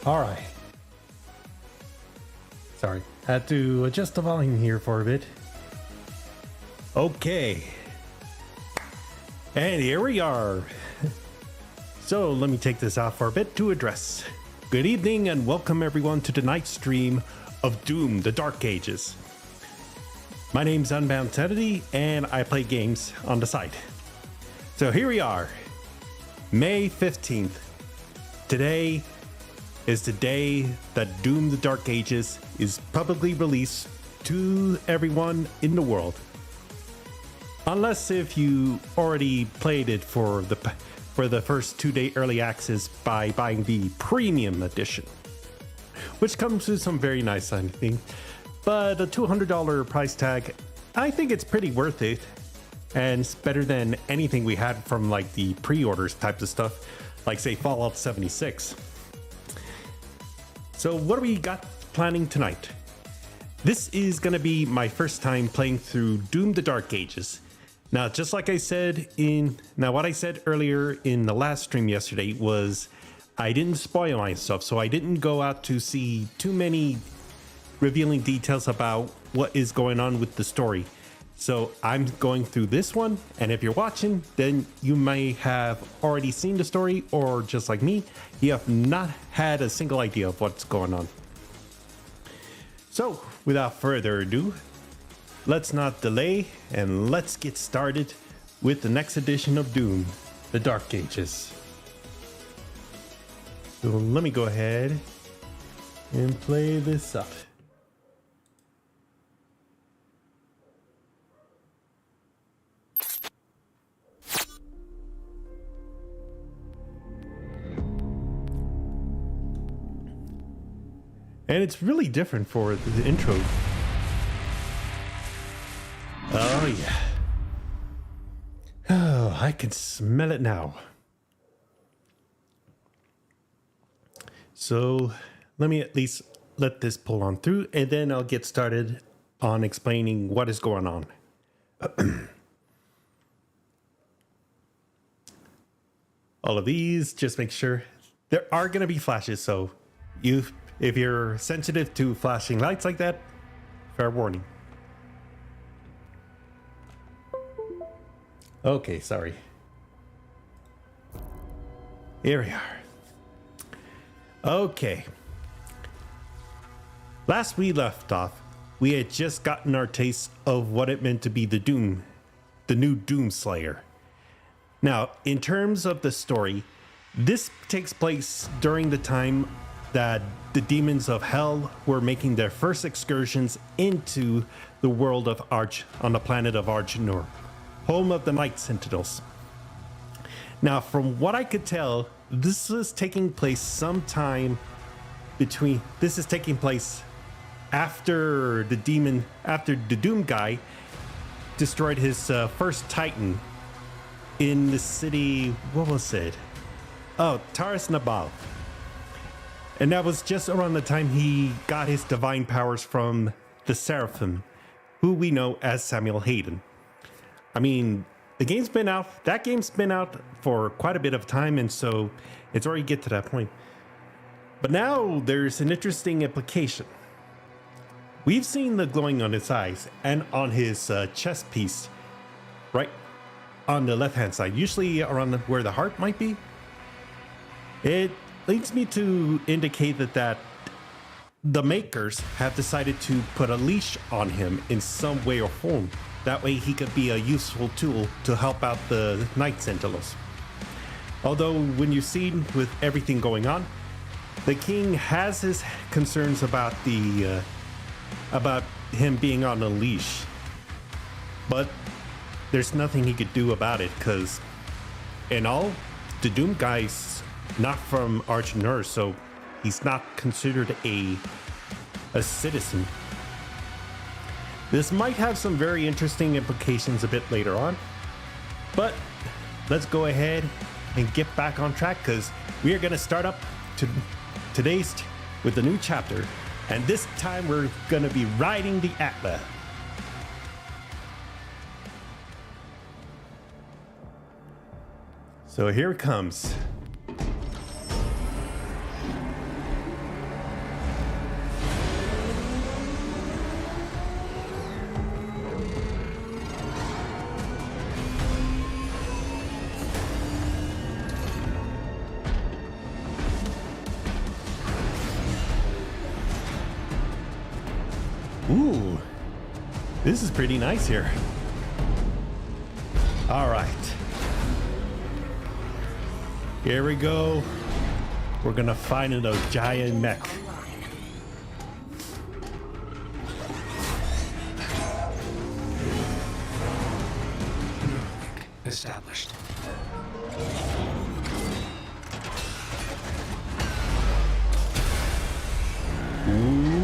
All right. Sorry, had to adjust the volume here for a bit. Okay. And here we are. So let me take this off for a bit to address. Good evening and welcome everyone to tonight's stream of Doom, the Dark Ages. My name's Unbound Sanity and I play games on the side. So here we are, May 15th. Today is the day that Doom, the Dark Ages is publicly released to everyone in the world. Unless if you already played it for the first 2-day early access by buying the premium edition, which comes with some very nice things. But a $200 price tag, I think it's pretty worth it, and it's better than anything we had from like the pre-orders types of stuff, like say Fallout 76. So what do we got planning tonight? This is gonna be my first time playing through Doom the Dark Ages. Now, just like I said what I said earlier in the last stream yesterday was I didn't spoil myself, so I didn't go out to see too many revealing details about what is going on with the story. So I'm going through this one, and if you're watching, then you may have already seen the story, or just like me, you have not had a single idea of what's going on. So without further ado, let's not delay and let's get started with the next edition of Doom, the Dark Ages. So let me go ahead and play this up. And it's really different for the intro. Oh yeah. Oh, I can smell it now. So let me at least let this pull on through, and then I'll get started on explaining what is going on. All of these, just make sure there are going to be flashes, so if you're sensitive to flashing lights like that, fair warning. Okay, sorry. Here we are. Okay. Last we left off, we had just gotten our taste of what it meant to be the new Doom Slayer. Now, in terms of the story, this takes place during the time that the demons of hell were making their first excursions into the world of on the planet of Archanur, home of the Night Sentinels. Now, from what I could tell, this is taking place after the Doom guy destroyed his first Titan in the city, what was it? Oh, Taras Nabal. And that was just around the time he got his divine powers from the Seraphim, who we know as Samuel Hayden. I mean, that game's been out for quite a bit of time, and so it's already get to that point. But now there's an interesting implication. We've seen the glowing on his eyes and on his chest piece, right on the left-hand side, usually around where the heart might be. It leads me to indicate that the makers have decided to put a leash on him in some way or form. That way he could be a useful tool to help out the Night Sentinels. Although when you see with everything going on, the king has his concerns about him being on a leash. But there's nothing he could do about it, because in all, the Doom guy's not from Archanur, so he's not considered a citizen. This might have some very interesting implications a bit later on, but let's go ahead and get back on track, because we are going to start up today's with a new chapter, and this time we're going to be riding the Atla. So here it comes. Ooh, this is pretty nice here. All right. Here we go. We're gonna find a giant mech. Established. Ooh.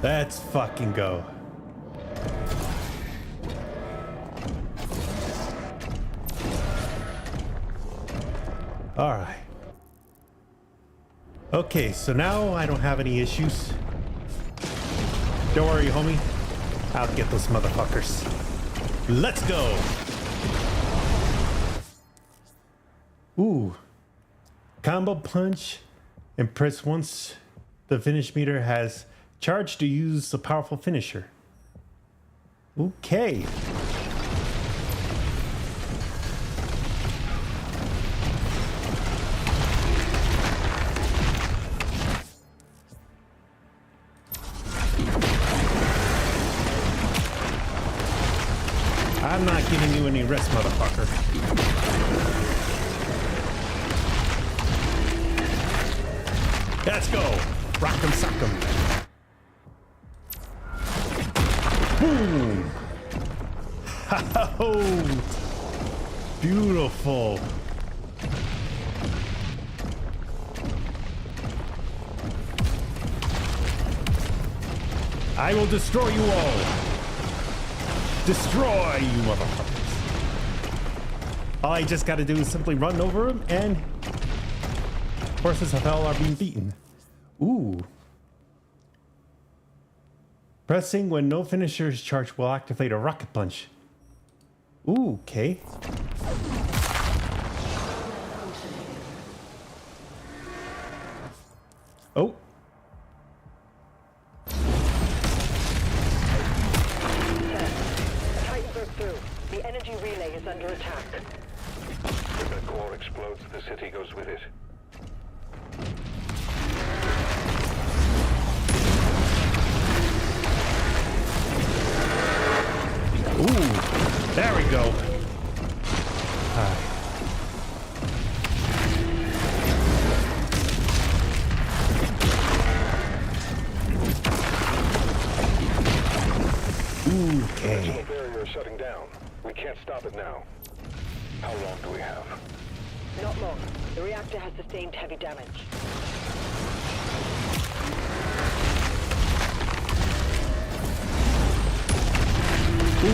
Let's fucking go. All right. Okay, so now I don't have any issues. Don't worry, homie. I'll get those motherfuckers. Let's go. Ooh. Combo punch and press once the finish meter has charged to use a powerful finisher. Okay. I'm not giving you any rest, motherfucker. Let's go. Rock 'em, sock 'em. Boom. Oh, beautiful. I will destroy you all. Destroy you motherfuckers. All I just gotta do is simply run over him and forces of hell are being beaten. Ooh. Pressing when no finisher is charged will activate a rocket punch. Ooh, okay. Oh. The energy relay is under attack. If that core explodes, the city goes with it. Ooh, there we go. Hi. Okay. The barrier is shutting down. We can't stop it now. How long do we have? Not long. The reactor has sustained heavy damage. Ooh.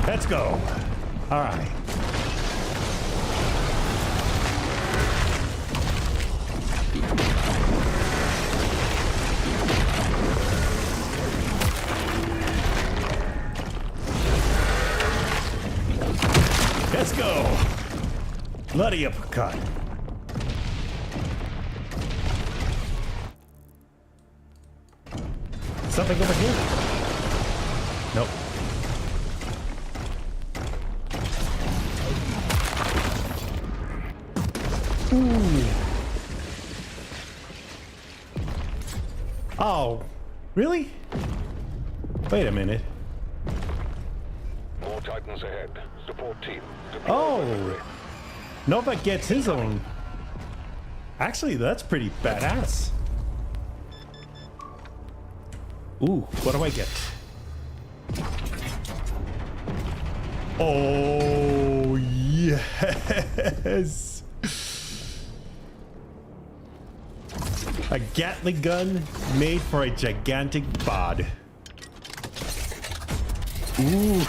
Let's go. All right. Let's go. Bloody uppercut. Something over here? Nope. Ooh. Oh, really? Wait a minute. More Titans ahead. Support team. Oh, Nova gets his own. Actually, that's pretty badass. Ooh, what do I get? Oh, yes. A Gatling gun made for a gigantic bod. Ooh.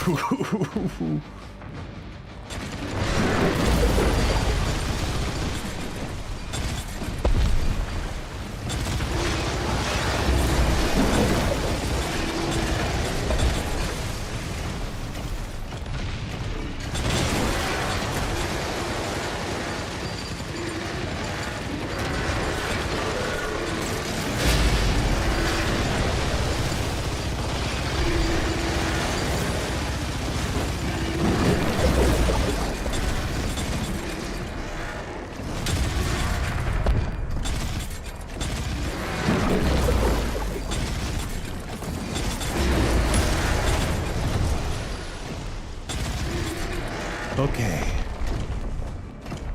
Okay.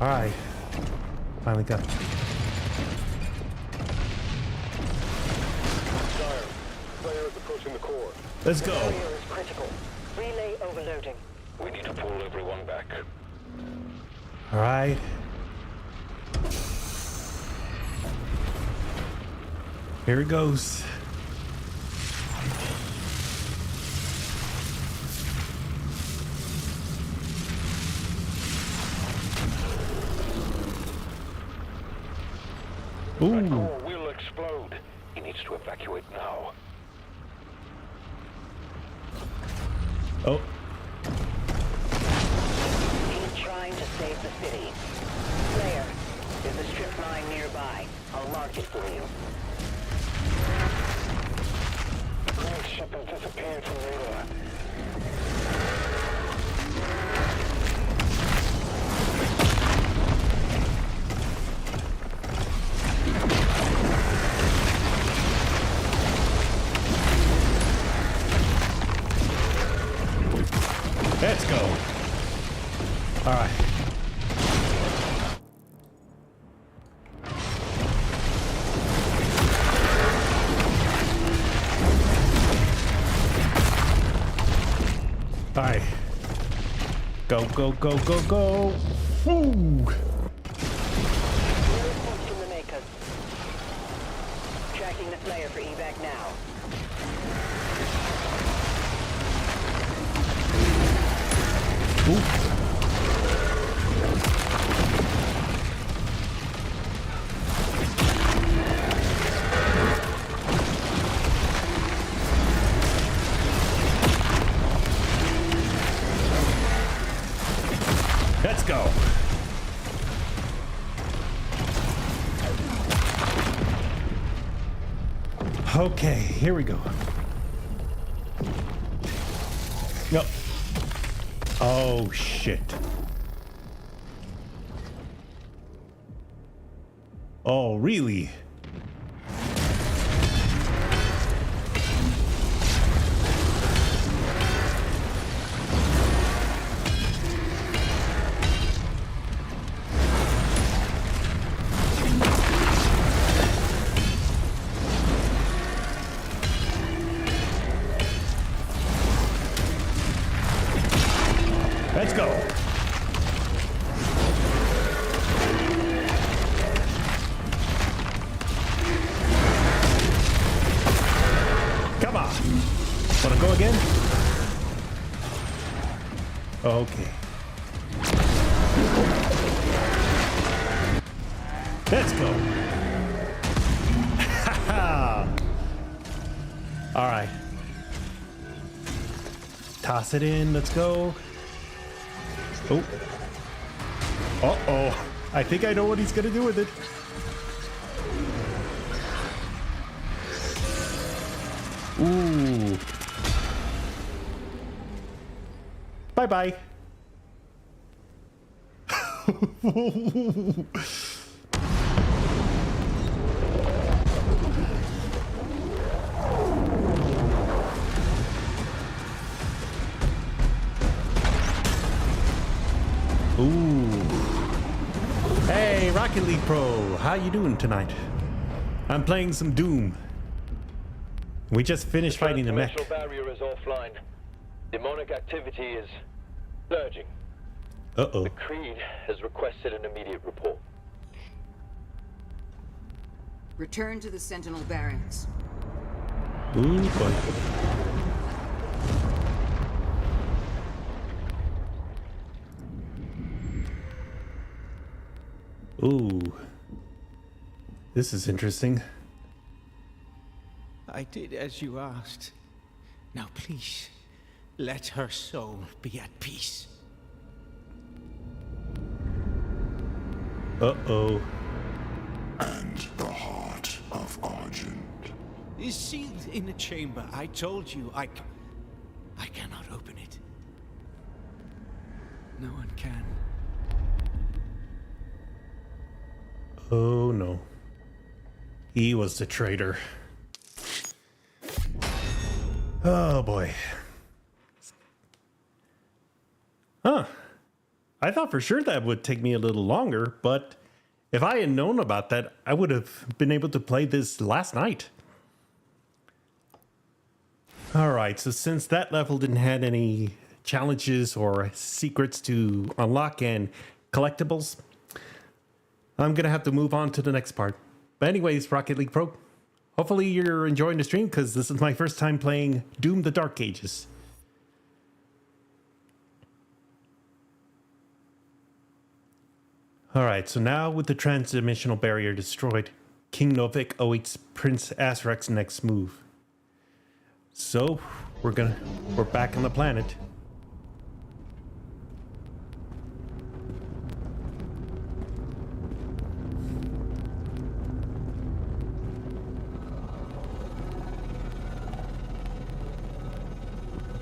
All right. Finally got it. Sire, player is approaching the core. Let's go. Barrier is critical. Relay overloading. We need to pull everyone back. All right. Here it goes. That Ooh. core will explode. He needs to evacuate now. Oh. He's trying to save the city. Player, there's a strip mine nearby. I'll mark it for you. Grant ship has disappeared from radar. Let's go. All right. All right. Go, go, go, go, go. Woo. No reports from the makers. Tracking the player for evac now. Ooh. Let's go. Okay, here we go. No. Oh, shit. Oh, really? Let's go. Come on. Wanna go again? Okay. Let's go. All right. Toss it in. Let's go. Oh. Uh-oh. I think I know what he's gonna do with it. Ooh. Bye-bye. Ooh. Hey, Rocket League Pro, how you doing tonight? I'm playing some Doom. We just finished fighting the mech. The barrier is offline. Demonic activity is surging. Uh-oh. The Creed has requested an immediate report. Return to the Sentinel barracks. Ooh, boy. Ooh. This is interesting. I did as you asked. Now please, let her soul be at peace. Uh-oh. And the heart of Argent. Is sealed in a chamber. I told you, I cannot open it. No one can. Oh no. He was the traitor. Oh boy. Huh. I thought for sure that would take me a little longer, but if I had known about that, I would have been able to play this last night. Alright, so since that level didn't have any challenges or secrets to unlock and collectibles, I'm gonna have to move on to the next part. But anyways, Rocket League Pro, hopefully you're enjoying the stream because this is my first time playing Doom the Dark Ages. Alright, so now with the transdimensional barrier destroyed, King Novik awaits Prince Azrak's next move. So, we're back on the planet.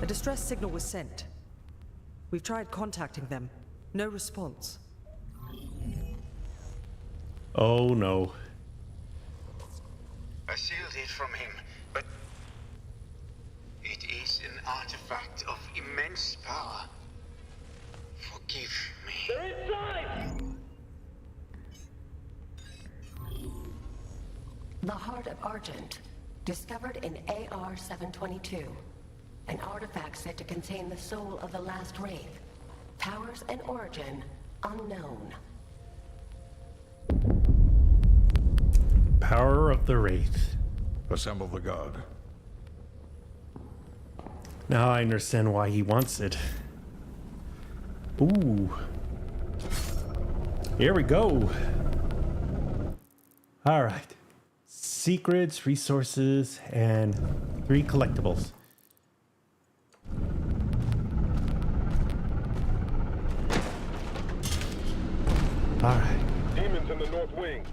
A distress signal was sent. We've tried contacting them. No response. Oh no. I sealed it from him, but it is an artifact of immense power. Forgive me. They're inside! The Heart of Argent, discovered in AR-722. An artifact said to contain the soul of the last Wraith. Powers and origin unknown. Power of the Wraith. Assemble the guard. Now I understand why he wants it. Ooh. Here we go. Alright. Secrets, resources, and 3 collectibles. Alright. Demons in the north wing.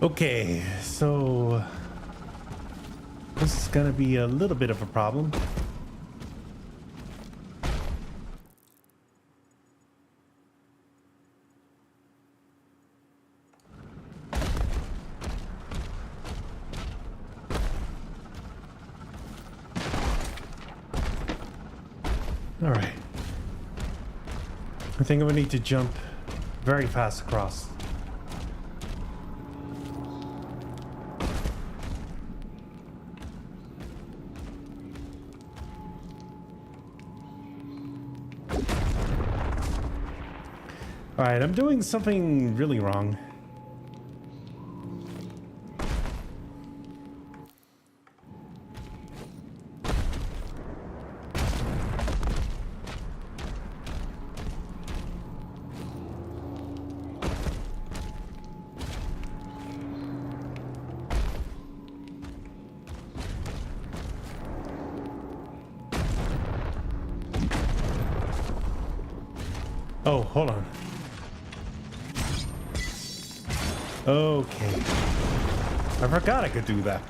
Okay, so this is gonna be a little bit of a problem. All right. I think I'm gonna need to jump very fast across. Alright, I'm doing something really wrong. Oh, hold on. Okay. I forgot I could do that.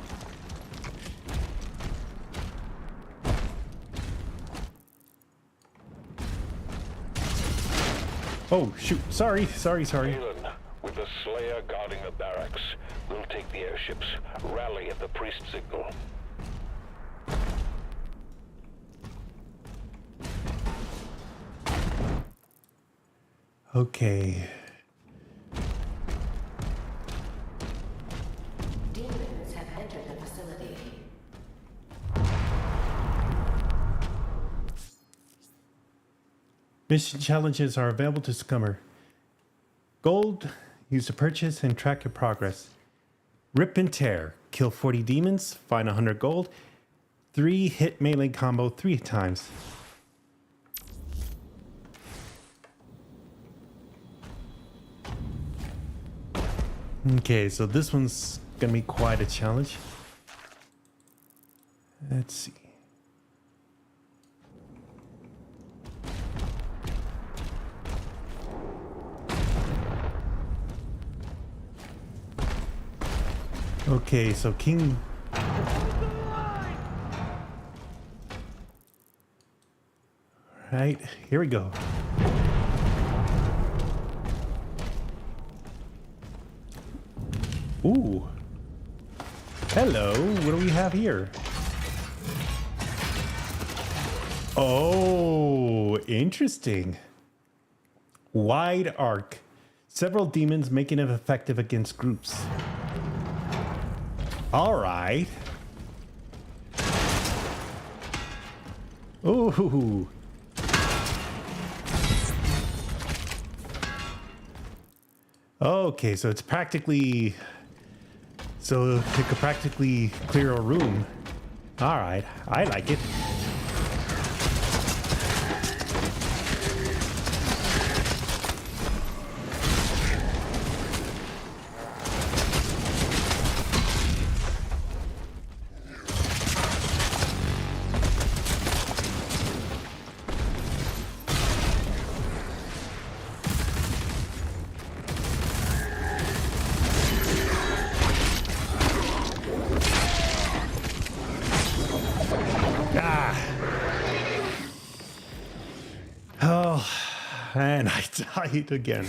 Oh, shoot. Sorry. Galen, with the Slayer guarding the barracks, we'll take the airships. Rally at the priest signal. Okay. Demons have entered the facility. Mission challenges are available to Scummer. Gold, use to purchase and track your progress. Rip and Tear, kill 40 demons, find 100 gold. 3 hit melee combo 3 times. Okay, so this one's gonna be quite a challenge. Let's see. Okay, so King... Right, here we go. Ooh. Hello, what do we have here? Oh, interesting. Wide arc. Several demons making it effective against groups. All right. Ooh. Okay, so it's practically... So it could practically clear a room. All right, I like it. And I died again.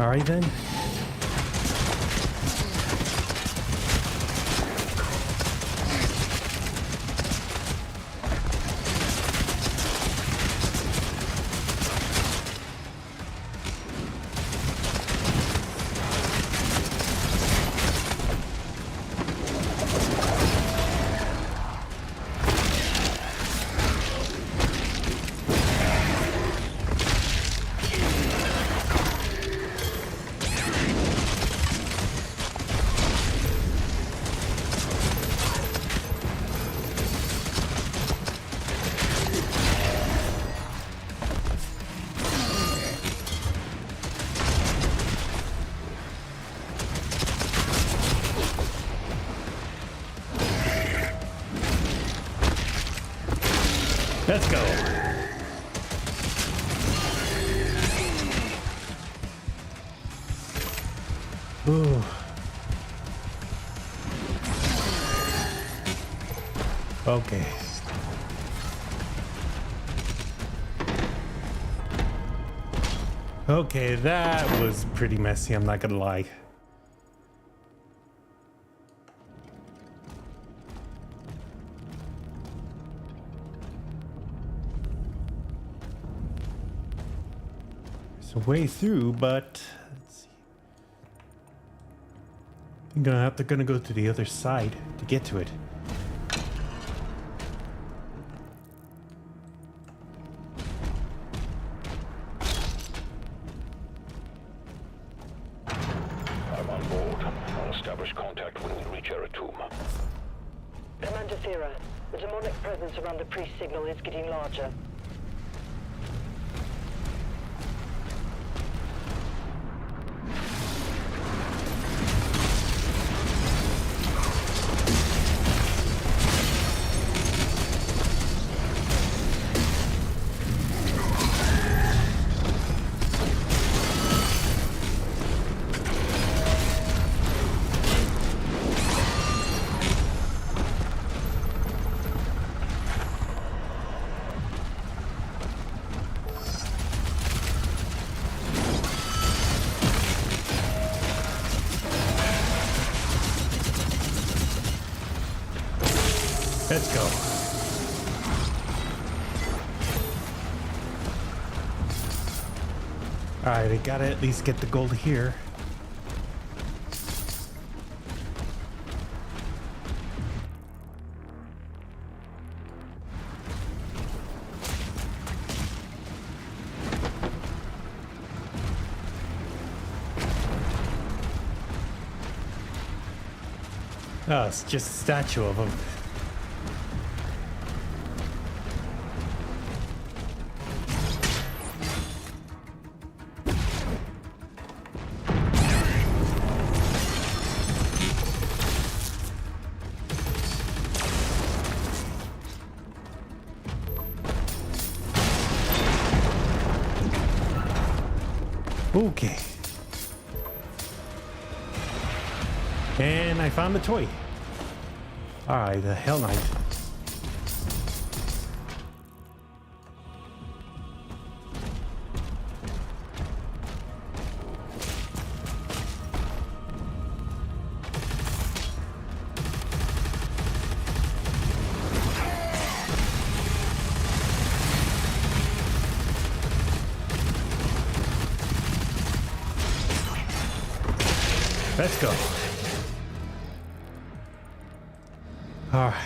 All right then. Let's go. Ooh. Okay. Okay, that was pretty messy, I'm not gonna lie. There's a way through, but let's see. I'm gonna go to the other side to get to it. I'm on board. I'll establish contact when we reach Eratum. Commander Thera, the demonic presence around the priest signal is getting larger. Let's go. Alright, I gotta at least get the gold here. Oh, it's just a statue of him. Okay. And I found the toy. Alright, the Hell Knight. Let's go. All right.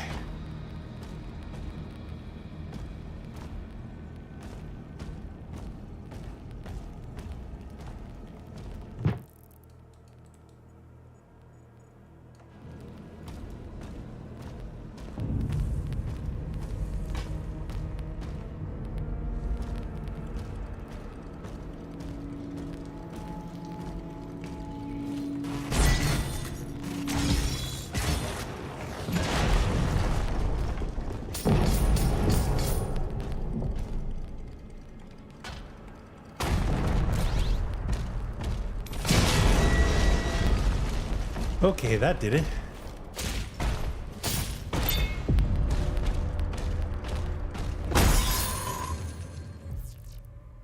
Okay, that did it.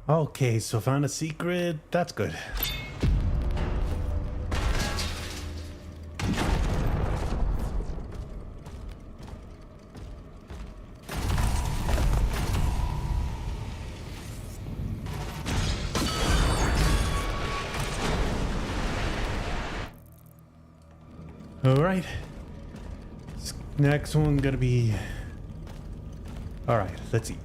Okay, so found a secret. That's good. All right. Next one gonna be. All right, let's see.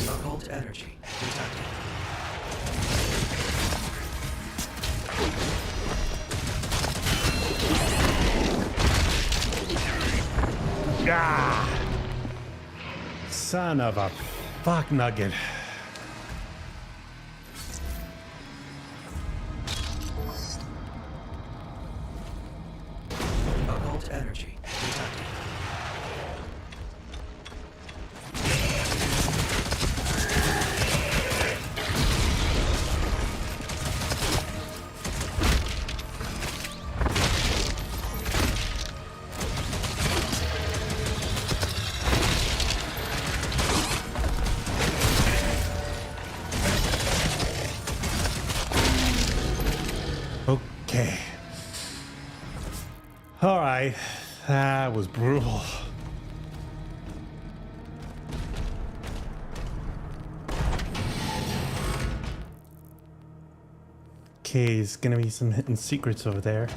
Occult energy detected. Ah! Son of a fuck nugget. Occult energy detected. Okay. All right. That was brutal. Okay, there's gonna be some hidden secrets over there.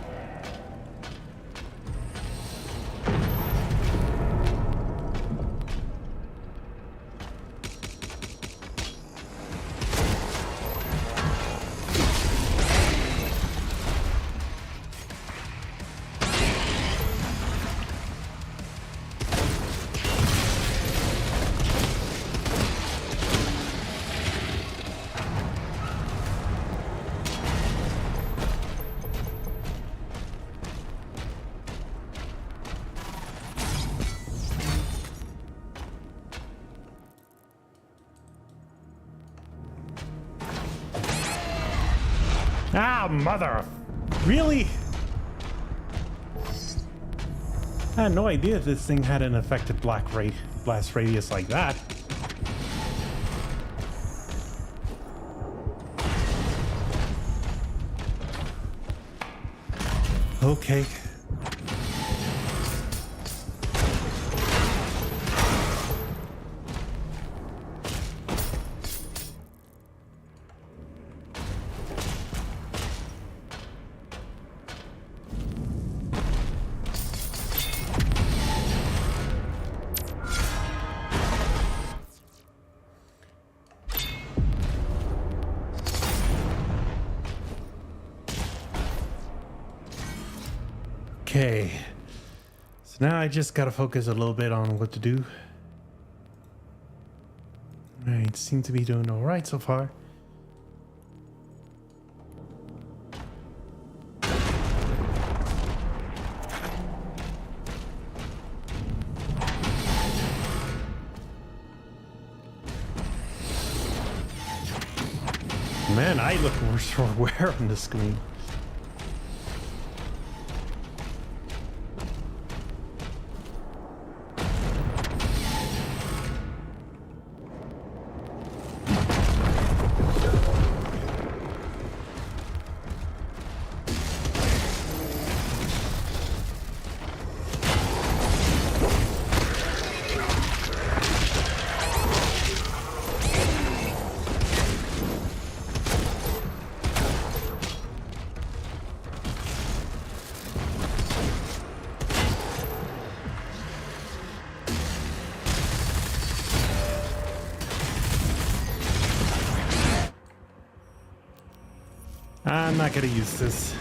Ah, mother! Really? I had no idea this thing had an effective blast radius like that. Okay. Okay, so now I just gotta focus a little bit on what to do. Alright, seem to be doing alright so far. Man, I look worse for wear on the screen. I'm not gonna use this.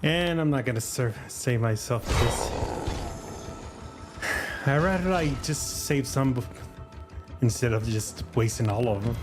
And I'm not gonna save myself this. I'd rather I just save some instead of just wasting all of them.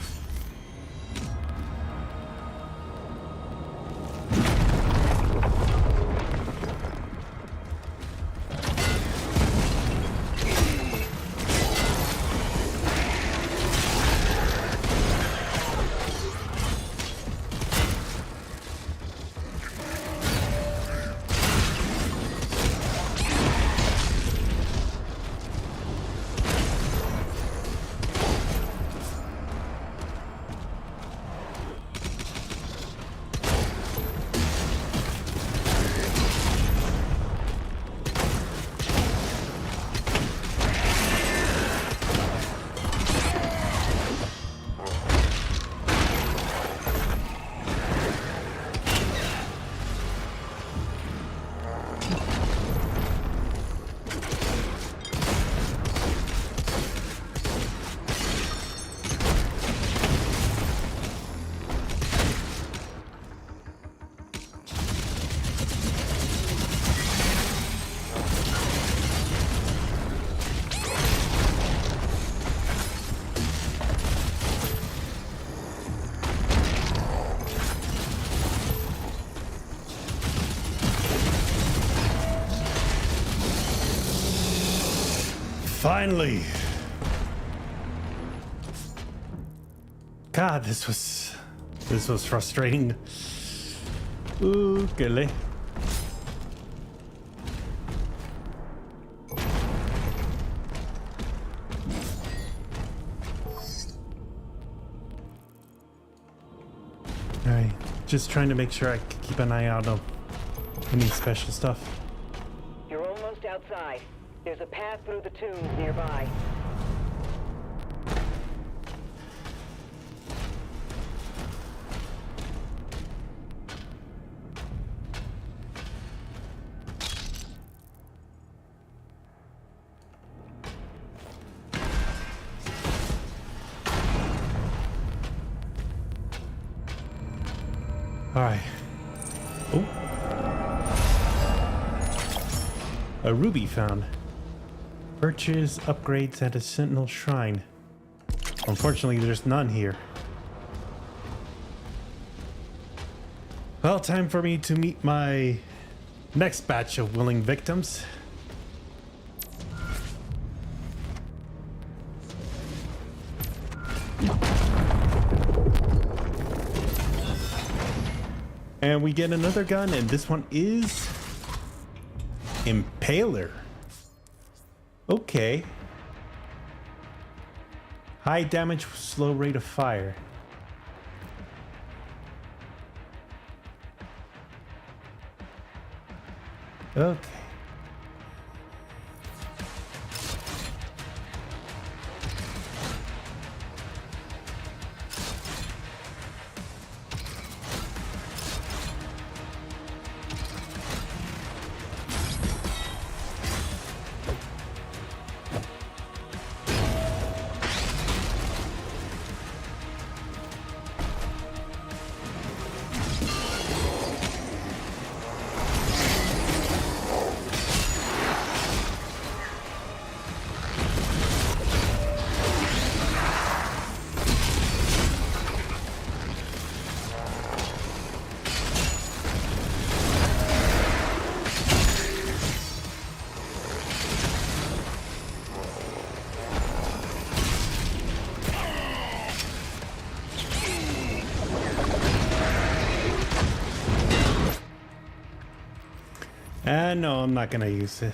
Finally! God, this was frustrating. Ooh, gilly. Alright, just trying to make sure I keep an eye out on any special stuff. You're almost outside. There's a path through the tombs nearby. All right. Oh. A ruby found. Purchase upgrades at a Sentinel Shrine. Unfortunately, there's none here. Well, time for me to meet my next batch of willing victims. And we get another gun, and this one is Impaler. Okay. High damage, slow rate of fire. Okay. No, I'm not gonna use it.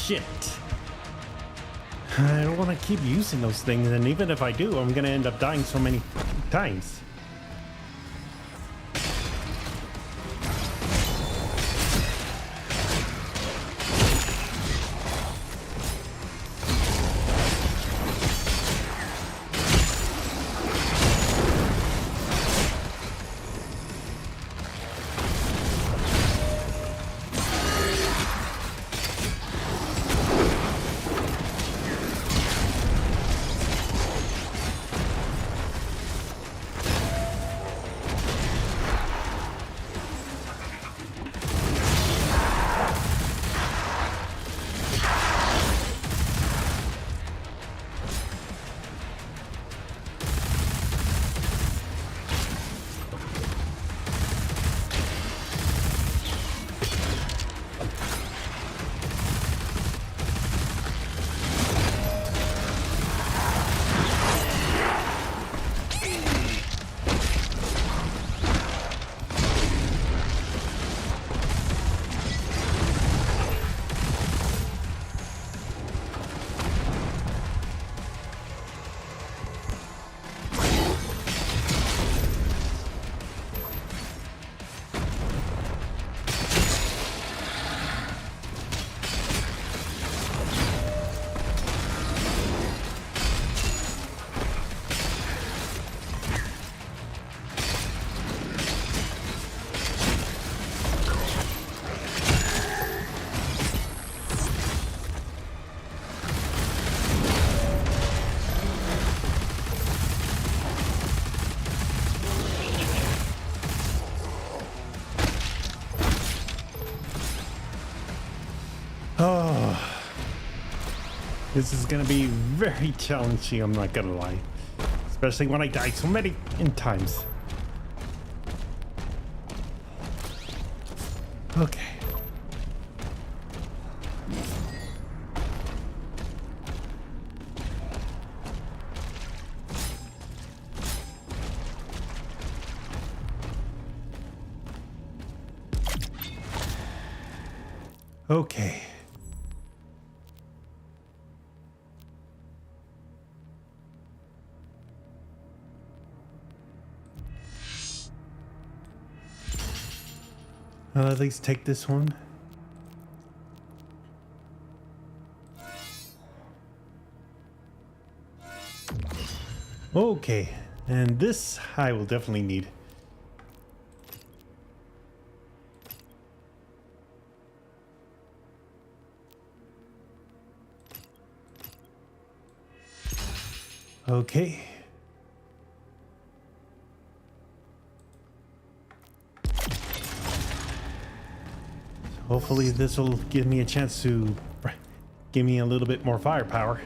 Shit. I don't want to keep using those things, and even if I do, I'm gonna end up dying so many times. Oh, this is gonna be very challenging, I'm not gonna lie. Especially when I die so many times. Okay. Okay. I'll at least take this one. Okay, and this I will definitely need. Okay. Hopefully this will give me a chance to give me a little bit more firepower.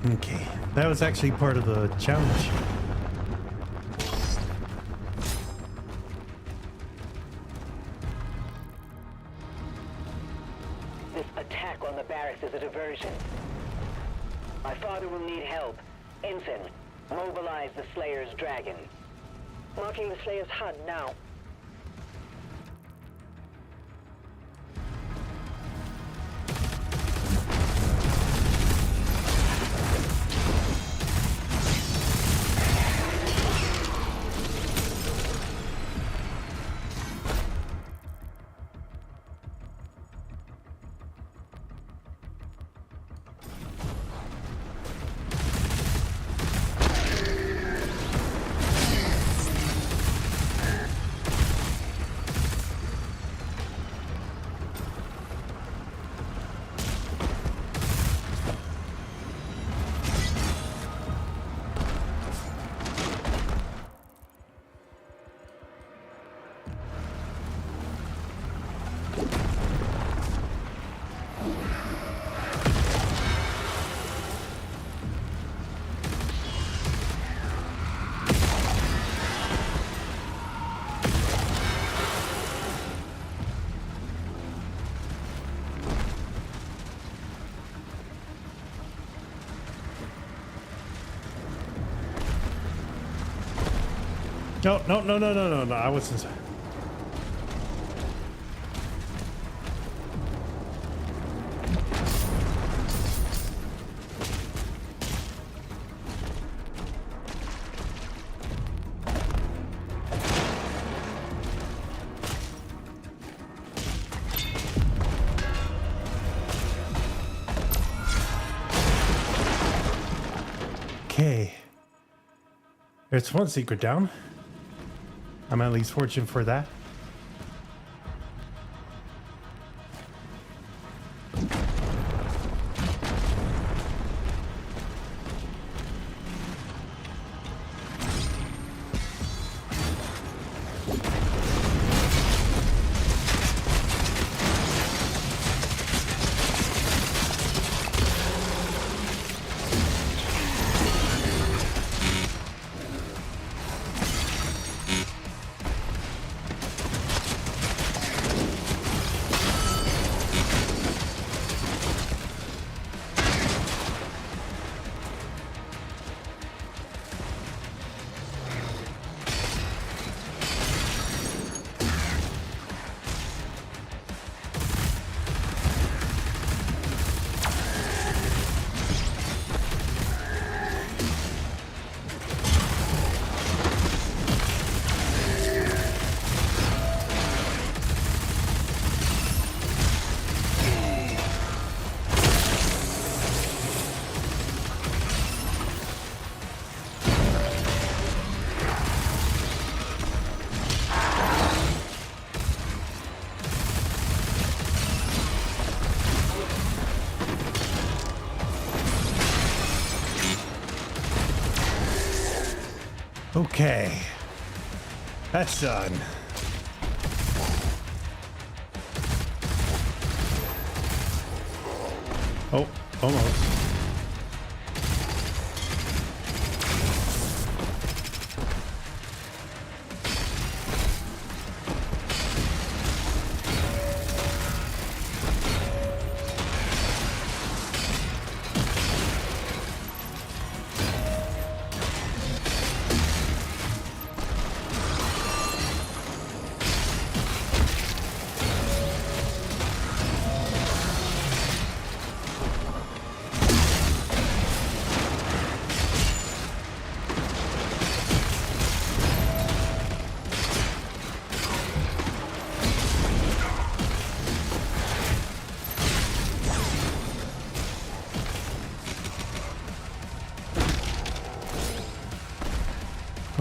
Okay, that was actually part of the challenge. This attack on the barracks is a diversion. My father will need help. Ensign, mobilize the Slayer's dragon. Marking the Slayer's HUD now. No, I wasn't. Okay. There's one secret down. I'm at least fortunate for that. Okay, that's done. Oh, almost.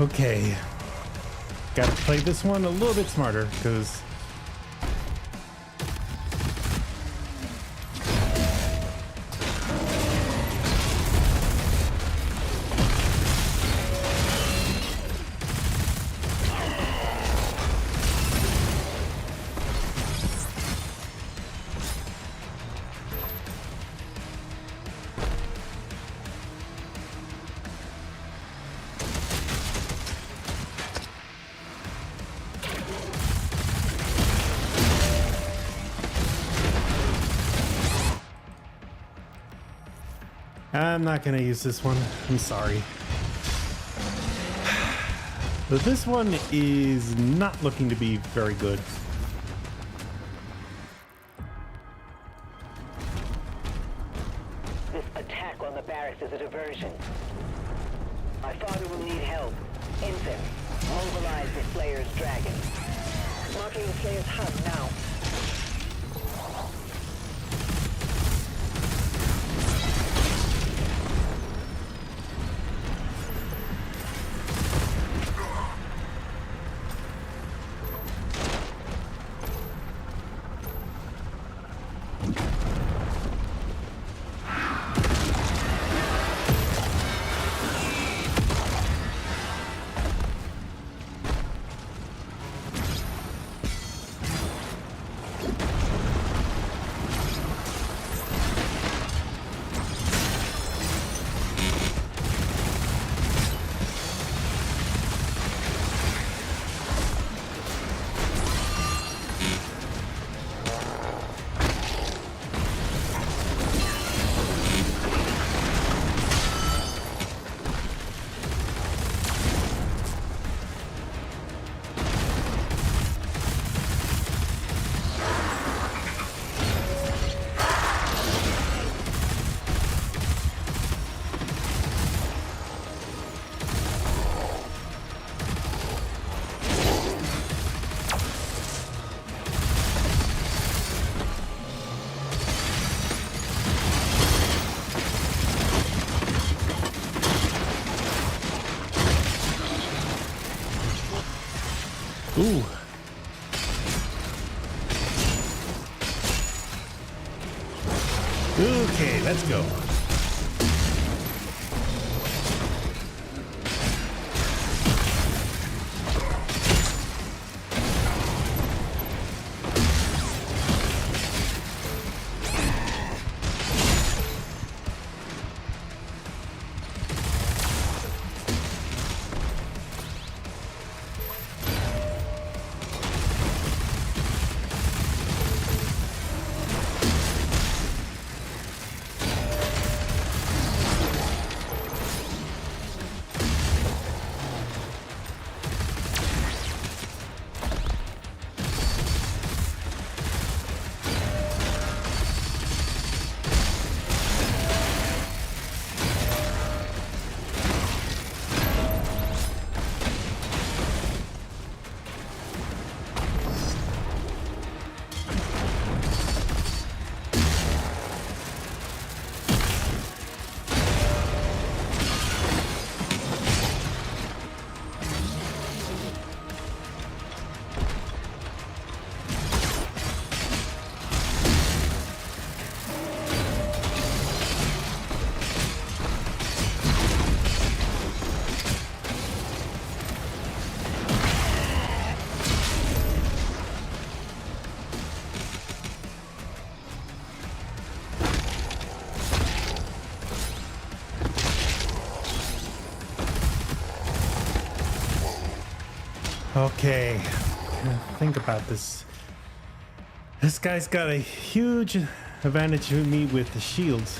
Okay. Gotta play this one a little bit smarter, because... I'm not gonna use this one. I'm sorry. But this one is not looking to be very good. This attack on the barracks is a diversion. My father will need help. Ensign, mobilize the Slayer's dragon. Marking the Slayer's hub now. Ooh. Okay, let's go. Okay, think about this. This guy's got a huge advantage of me with the shields.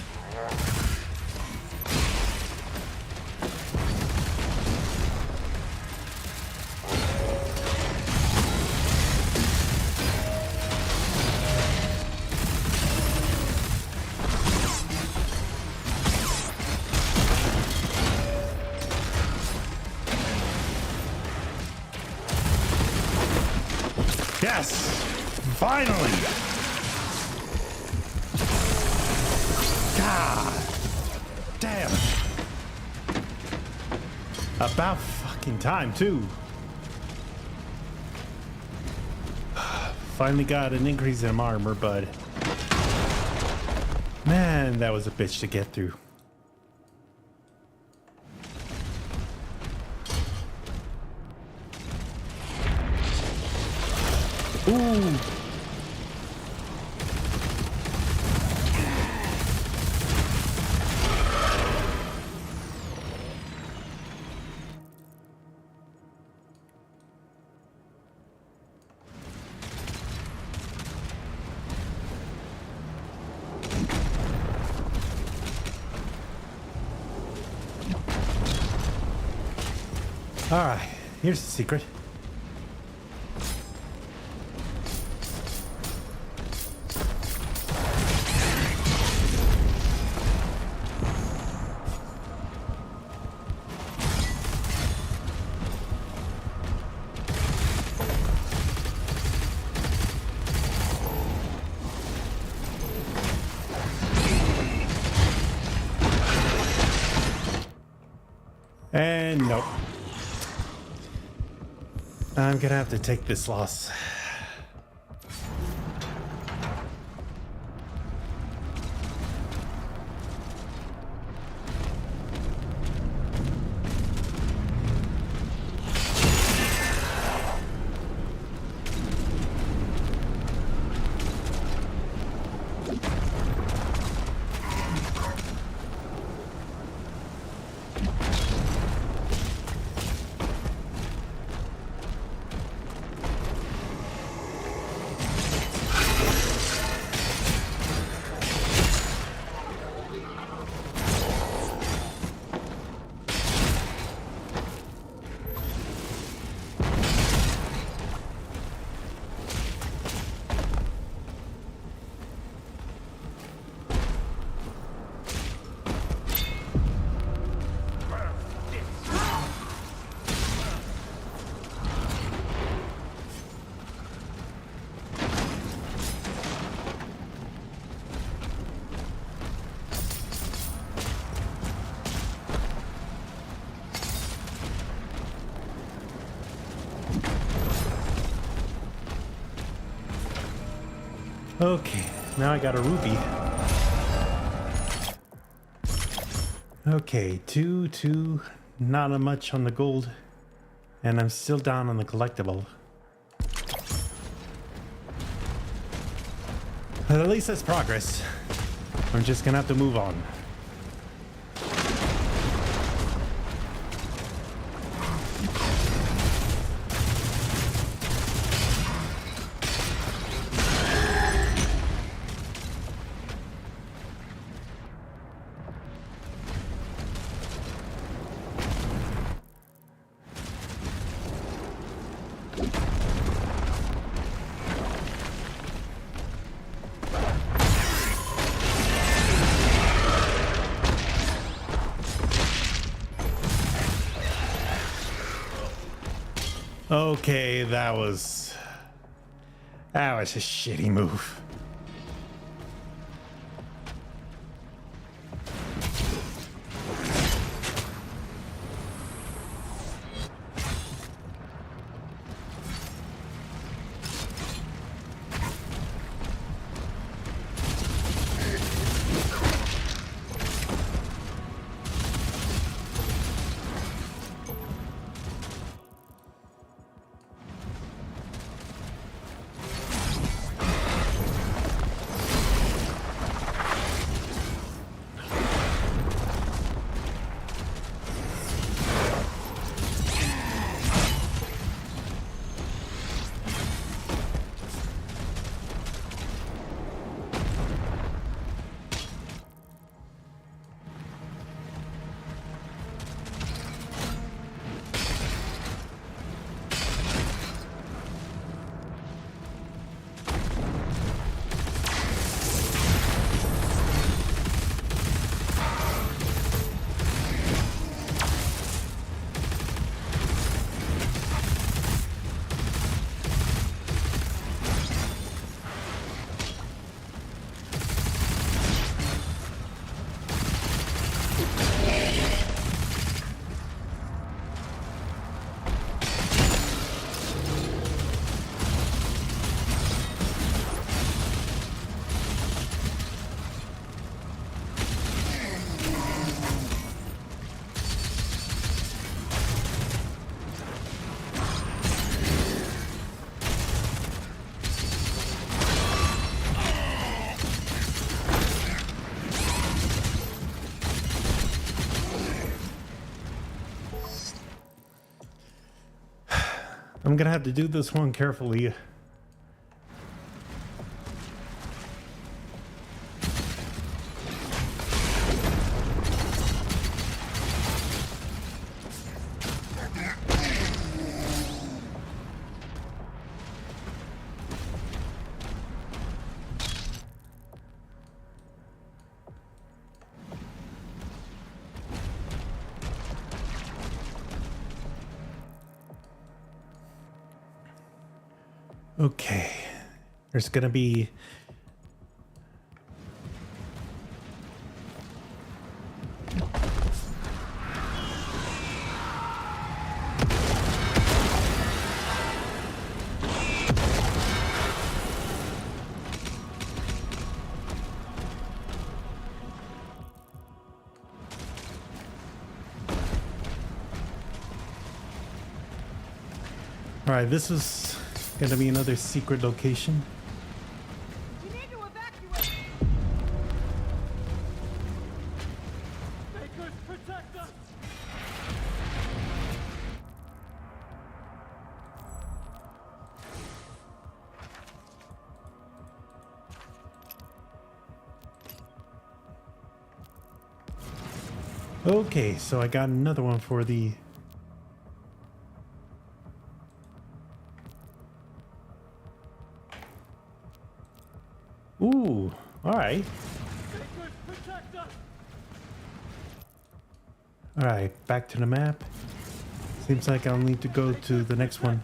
Yes! Finally! God! Damn! About fuck. back in time, too. Finally got an increase in armor, but man, that was a bitch to get through. Ooh. All right, here's the secret. And nope. I'm gonna have to take this loss. Okay, now I got a ruby. Okay, two, not much on the gold, and I'm still down on the collectible. But at least that's progress. I'm just gonna have to move on. Okay, that was a shitty move. I'm gonna have to do this one carefully. Okay, there's gonna be all right, this is gonna be another secret location. We need to evacuate! Makers, protect us! Okay, so I got another one for the... Ooh, all right. Makers, protect us! All right, back to the map. Seems like I'll need to go to the next one.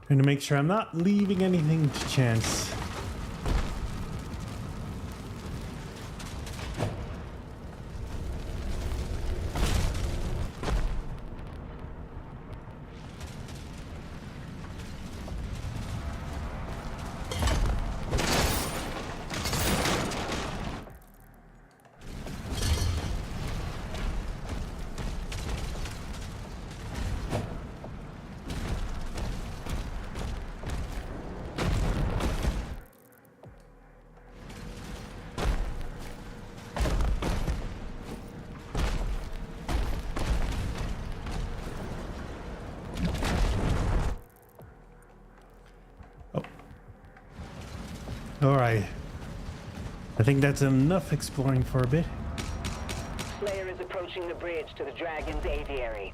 Trying to make sure I'm not leaving anything to chance. All right. I think that's enough exploring for a bit. Slayer is approaching the bridge to the Dragon's aviary.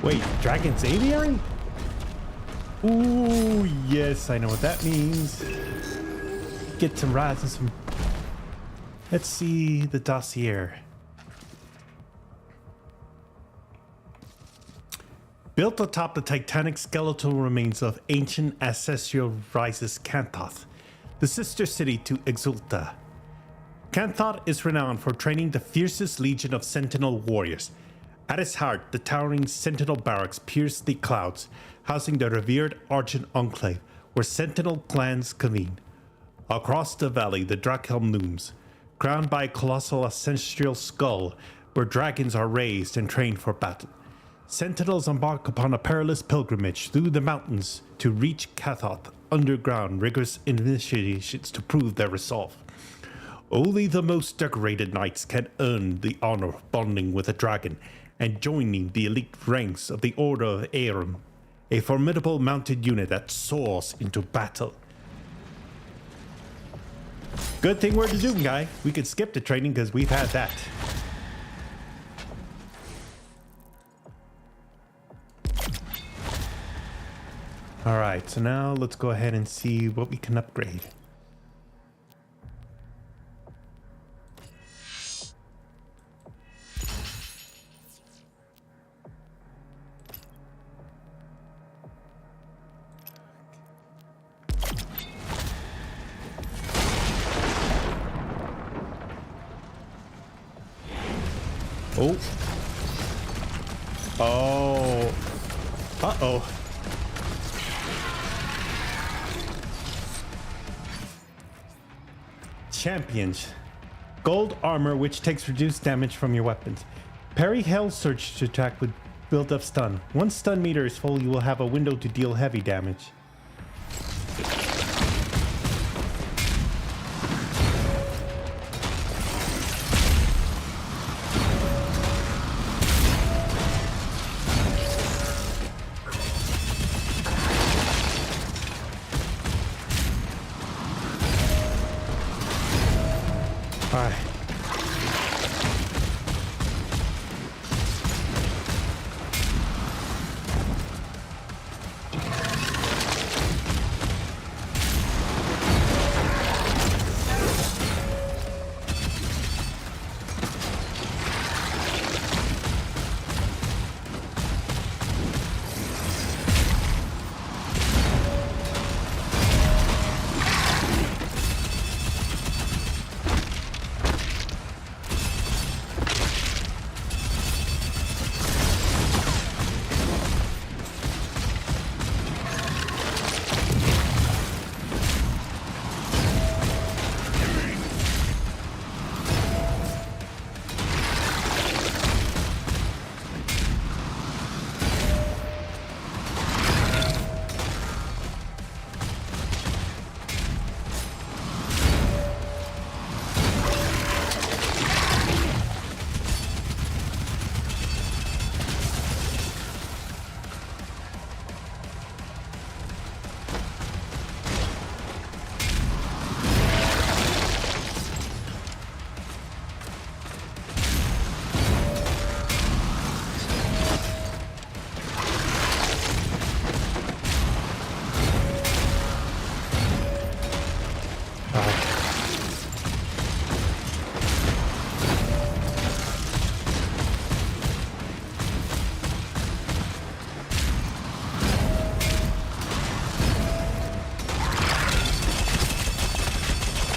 Wait, Dragon's aviary? Ooh, yes, I know what that means. Get some rides and some... Let's see the dossier. Built atop the titanic skeletal remains of ancient ancestral rises Canthoth, the sister city to Exulta. Canthoth is renowned for training the fiercest legion of sentinel warriors. At its heart, the towering sentinel barracks pierce the clouds, housing the revered Argent Enclave, where sentinel clans convene. Across the valley, the Drakhelm looms, crowned by a colossal ancestral skull, where dragons are raised and trained for battle. Sentinels embark upon a perilous pilgrimage through the mountains to reach Canthoth underground, rigorous initiations to prove their resolve. Only the most decorated knights can earn the honor of bonding with a dragon and joining the elite ranks of the Order of Aerum, a formidable mounted unit that soars into battle. Good thing we're the Doom guy. We could skip the training because we've had that. Alright, so now let's go ahead and see what we can upgrade. Oh. Oh. Uh-oh. Champions. Gold armor, which takes reduced damage from your weapons. Parry Hell Surge to attack with built-up stun. Once stun meter is full, you will have a window to deal heavy damage. Alright.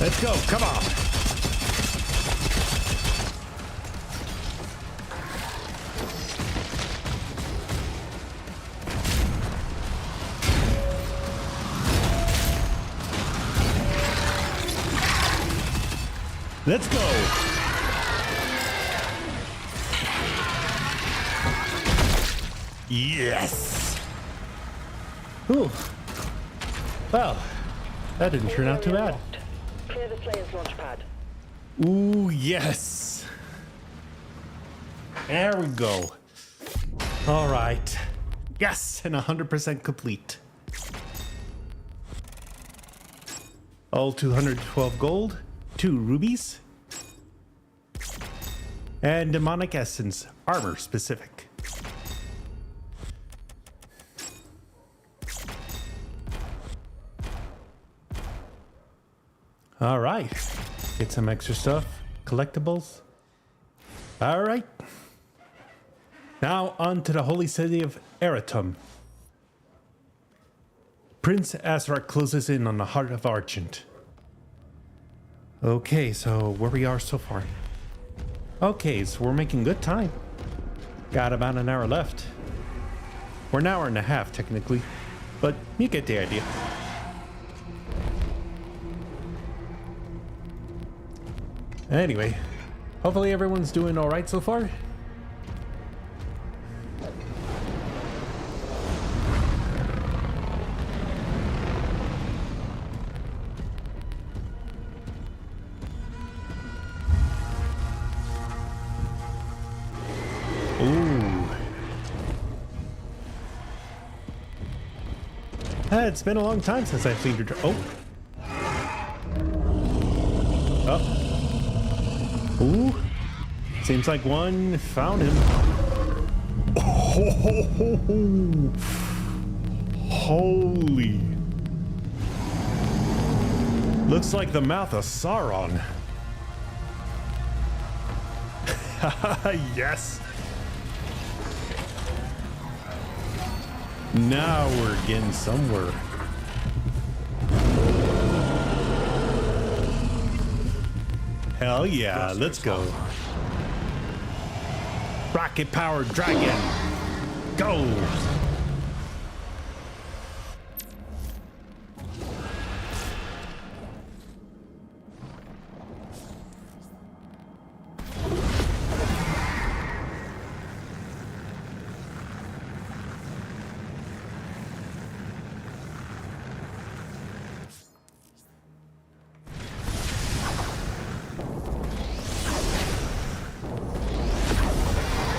Let's go, come on. Let's go. Yes. Ooh. Well, that didn't turn out too bad. Clear the Slayer's launch pad. Ooh, yes. There we go. All right. Yes, and 100% complete. All 212 gold, 2 rubies, and demonic essence, armor specific. All right, get some extra stuff, collectibles. All right, now on to the holy city of Eratum. Prince Azrak closes in on the heart of Argent. Okay, so where we are so far. Okay, so we're making good time. Got about an hour left. Or an hour and a half, technically. But you get the idea. Anyway, hopefully everyone's doing all right so far. Ooh. It's been a long time since I've seen your... Oh. Oh. Ooh, seems like one found him. Oh, holy. Looks like the mouth of Sauron. Yes. Now we're getting somewhere. Hell yeah, let's go. Rocket powered dragon. Go.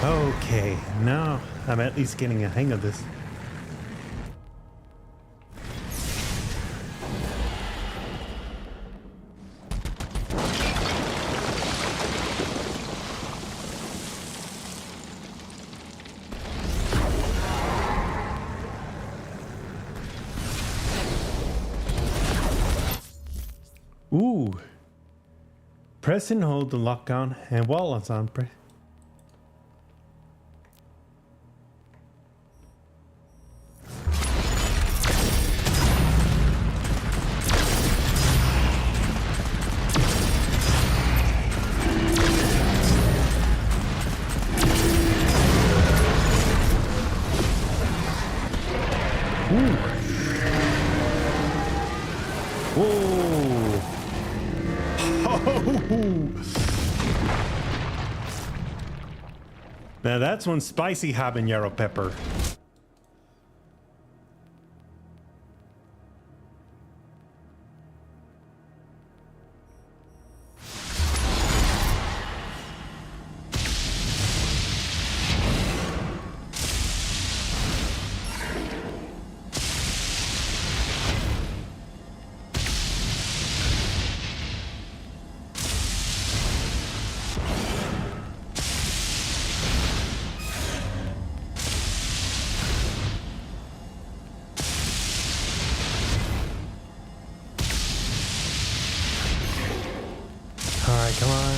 Okay, now I'm at least getting a hang of this. Ooh. Press and hold the lockdown and while it's on press. Whoa! Oh! Now that's one spicy habanero pepper. Alright, come on.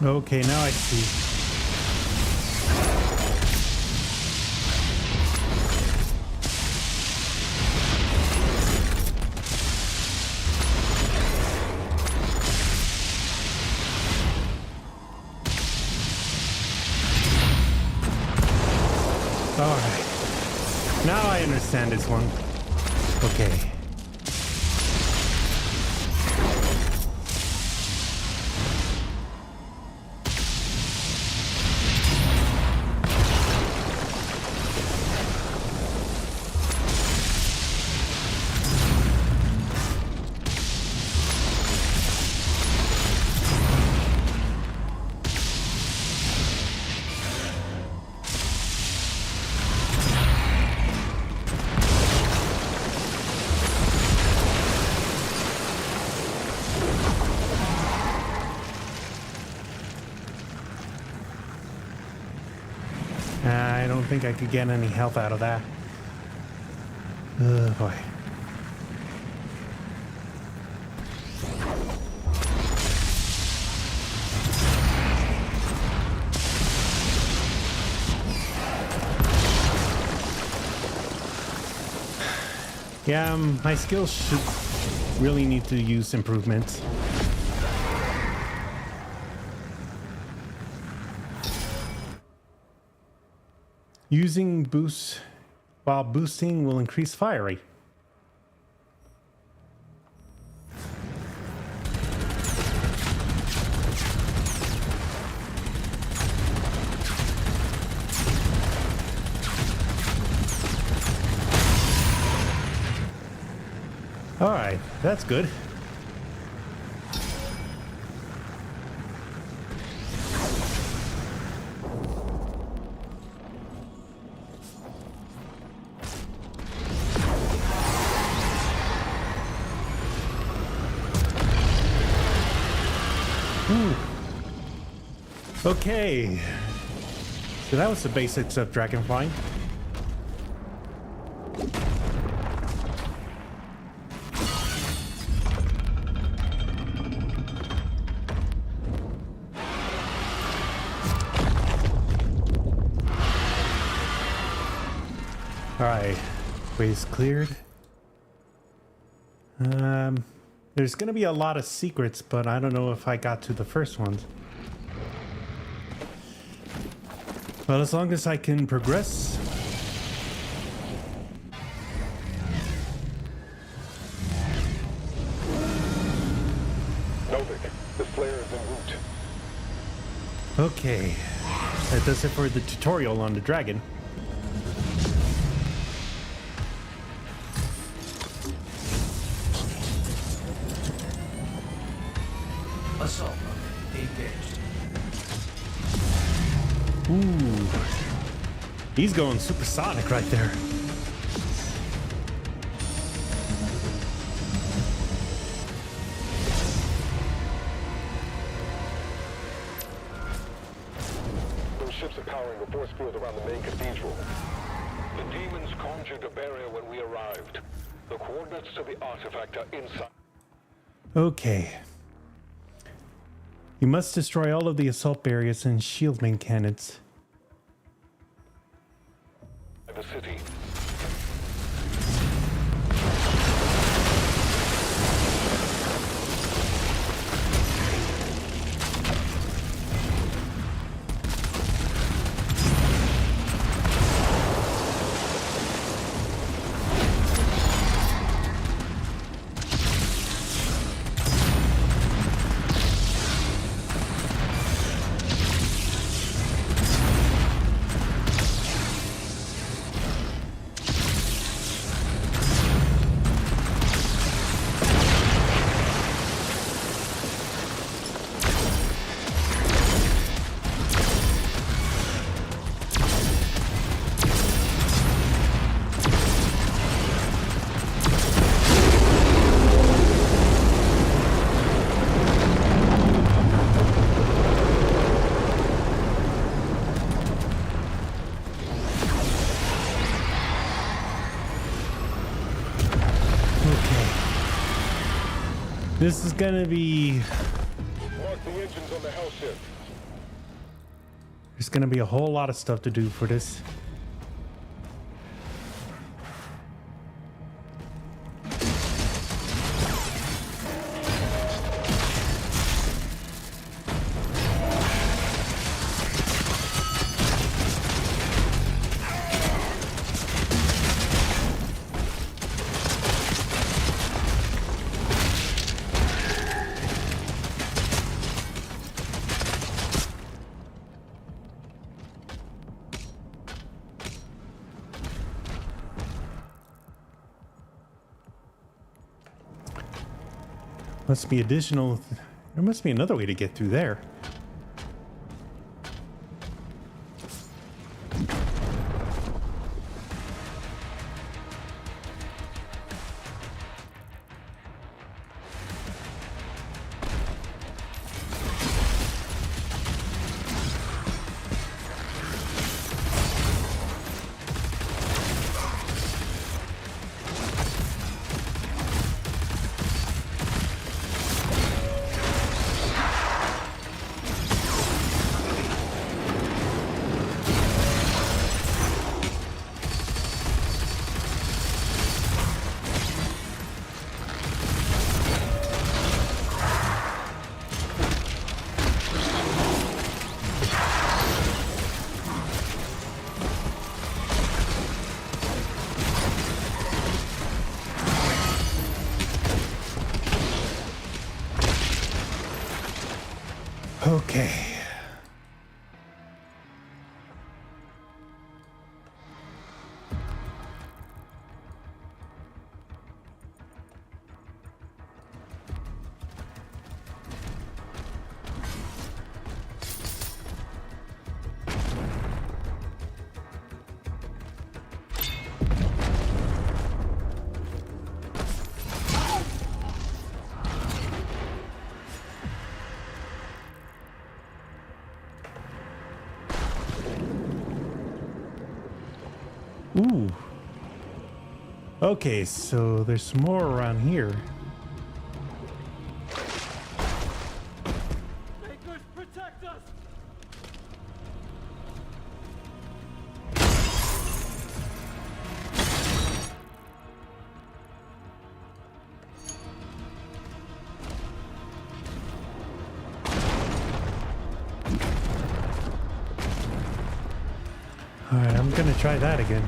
Okay, now I see. Alright. Now I understand this one. Okay. I don't think I could get any health out of that. Oh boy. Yeah, my skills should really need to use improvements. Using boost while boosting will increase fire rate. All right, that's good. Okay. So that was the basics of dragon flying. Alright, ways cleared. There's gonna be a lot of secrets, but I don't know if I got to the first ones. Well, as long as I can progress. Novik, the Slayer is en route. Okay, that does it for the tutorial on the dragon. Assault mode engaged. Ooh, he's going supersonic right there. Those ships are powering a force field around the main cathedral. The demons conjured a barrier when we arrived. The coordinates to the artifact are inside. Okay. You must destroy all of the assault barriers and shieldman cannons. The city. This is gonna be... Mark the engines on the hell ship. There's gonna be a whole lot of stuff to do for this. Must be additional... There must be another way to get through there. Okay. Ooh. Okay, so there's more around here. Makers, protect us! Alright, I'm gonna try that again.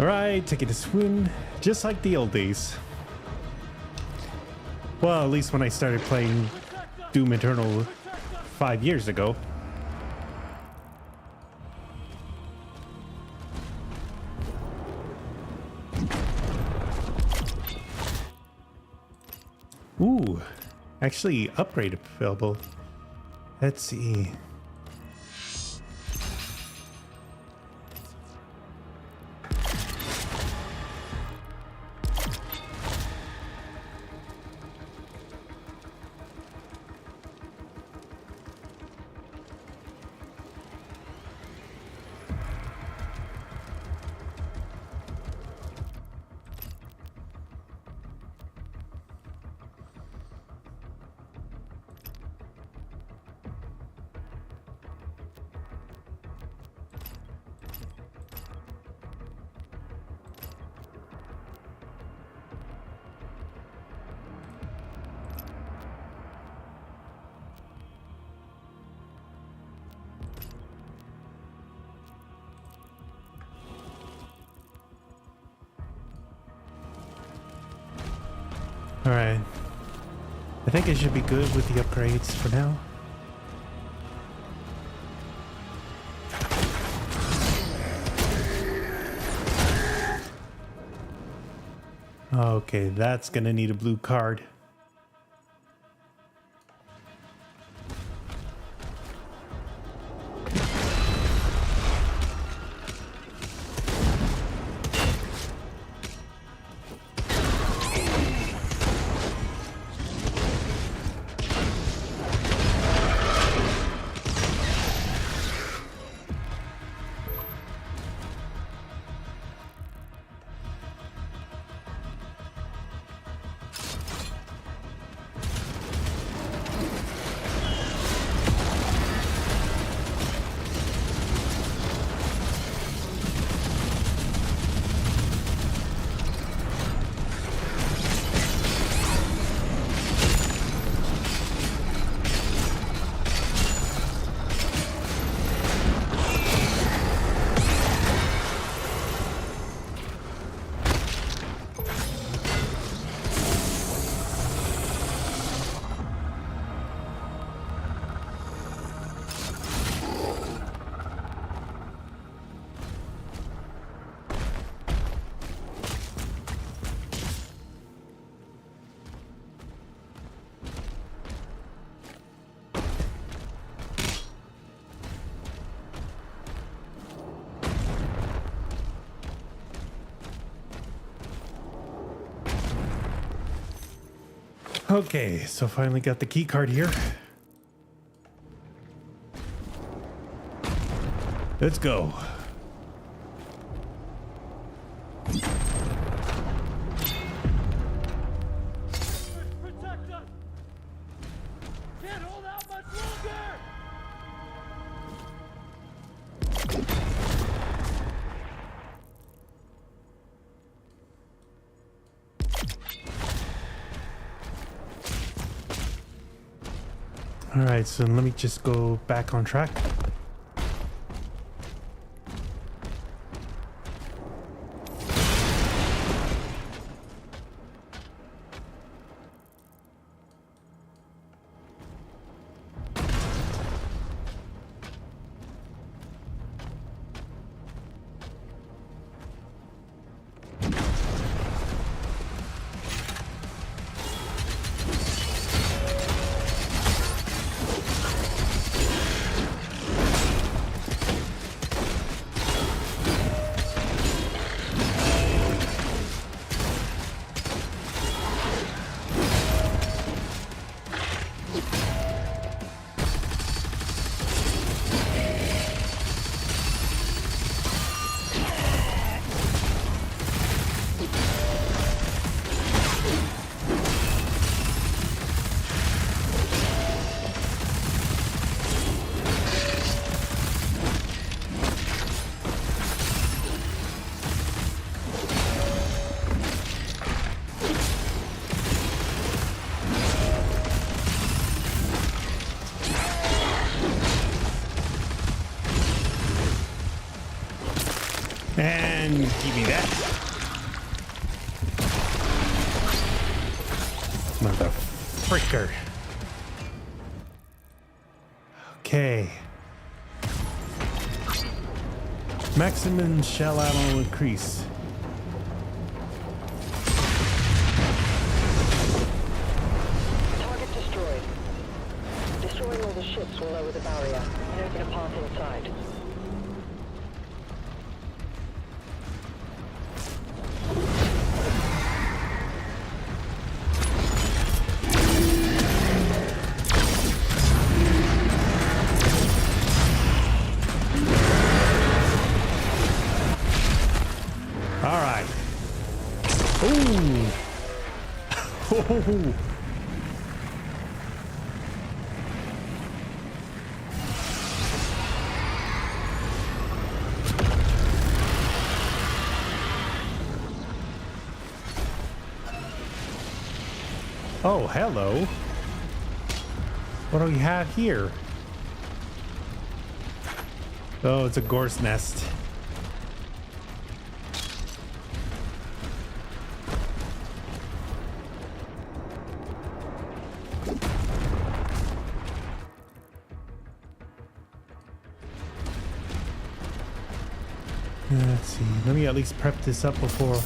Alright, taking a swim, just like the old days. Well, at least when I started playing Doom Eternal 5 years ago. Ooh, actually upgrade available. Let's see. Alright. I think I should be good with the upgrades for now. Okay, that's gonna need a blue card. Okay, so finally got the key card here. Let's go. Protect us! Can't hold out much longer! All right, so let me just go back on track. And give me that. Mother fricker. Okay. Maximum shell ammo increase. Target destroyed. Destroying all the ships will lower the barrier and open a path inside. All right. Ooh. Oh, hello. What do we have here? Oh, it's a gorse nest. Let's see. Let me at least prep this up before.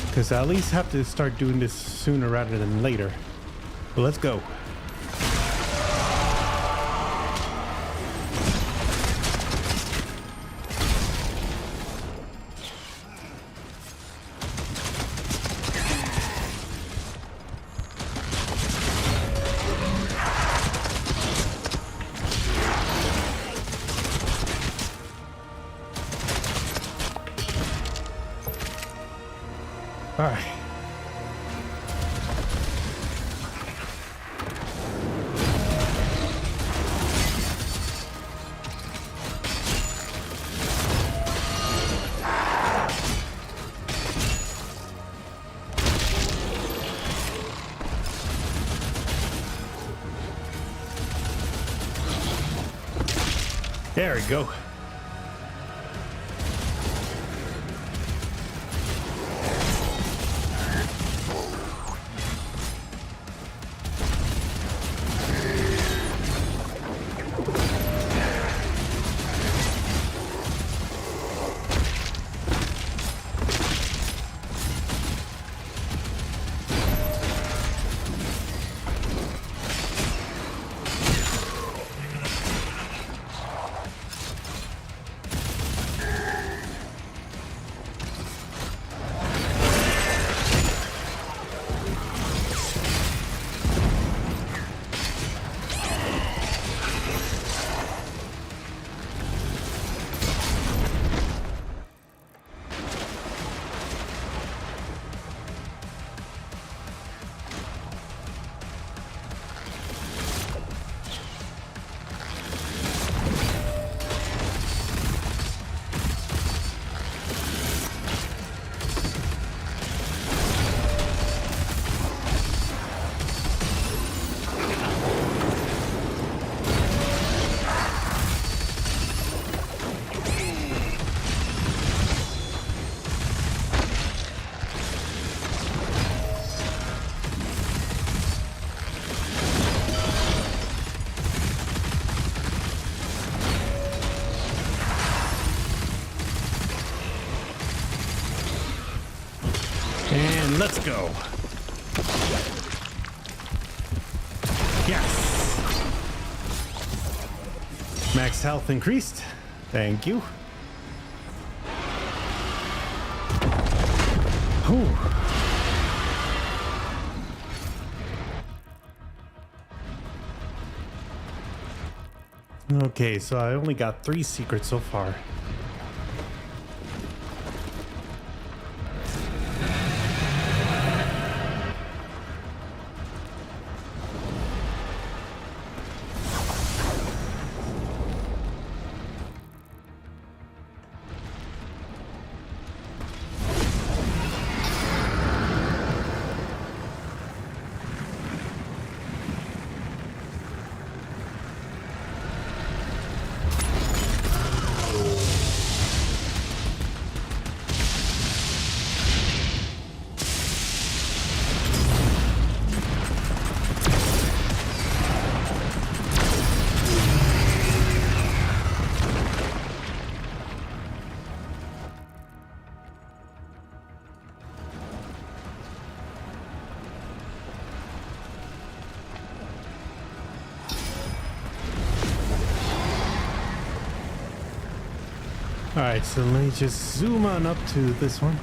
Because I at least have to start doing this sooner rather than later. But let's go. All right. There we go. And let's go. Yes. Max health increased. Thank you. Whew. Okay, so I only got 3 secrets so far. Alright, so let me just zoom on up to this one.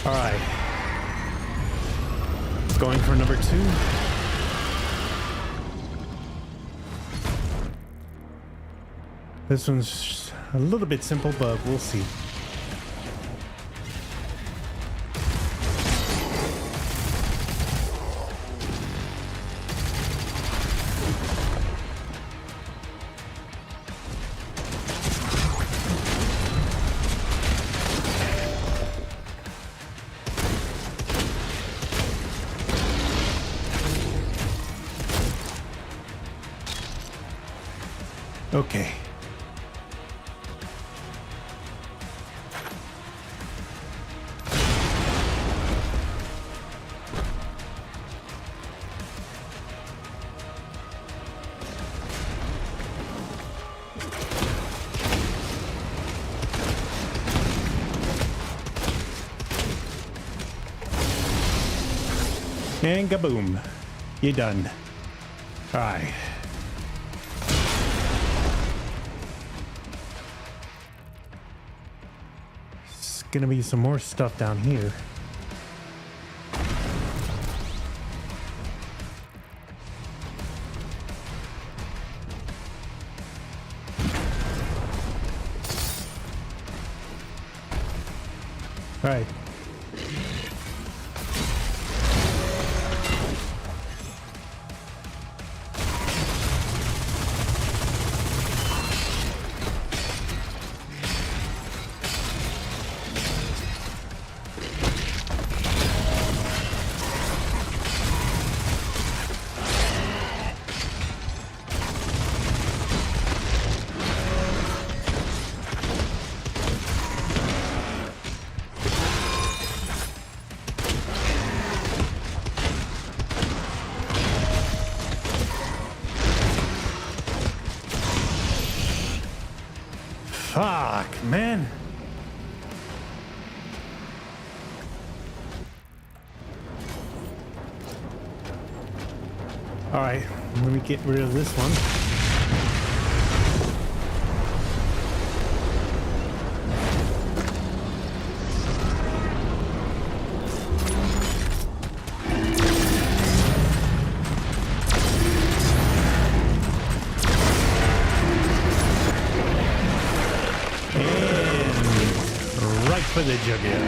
Alright. Going for number 2. This one's a little bit simple, but we'll see. Okay. And kaboom. You're done. Alright. Gonna be some more stuff down here. All right. Fuck, man. All right, let me get rid of this one. For the jugular.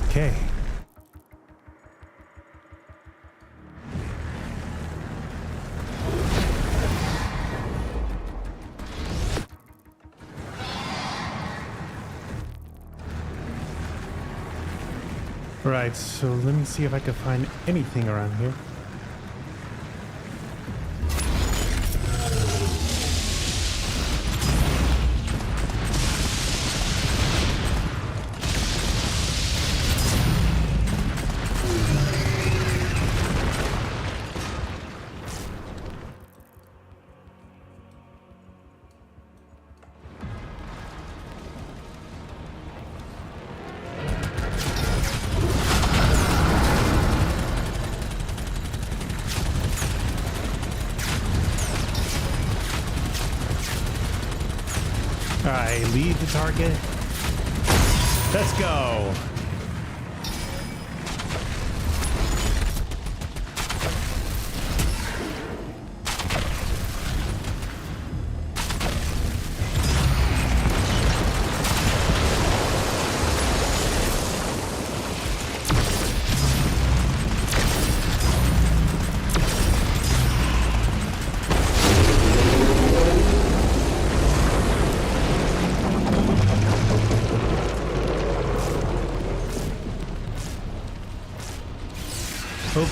Okay. Right, so let me see if I can find anything around here. Alright, lead the target. Let's go.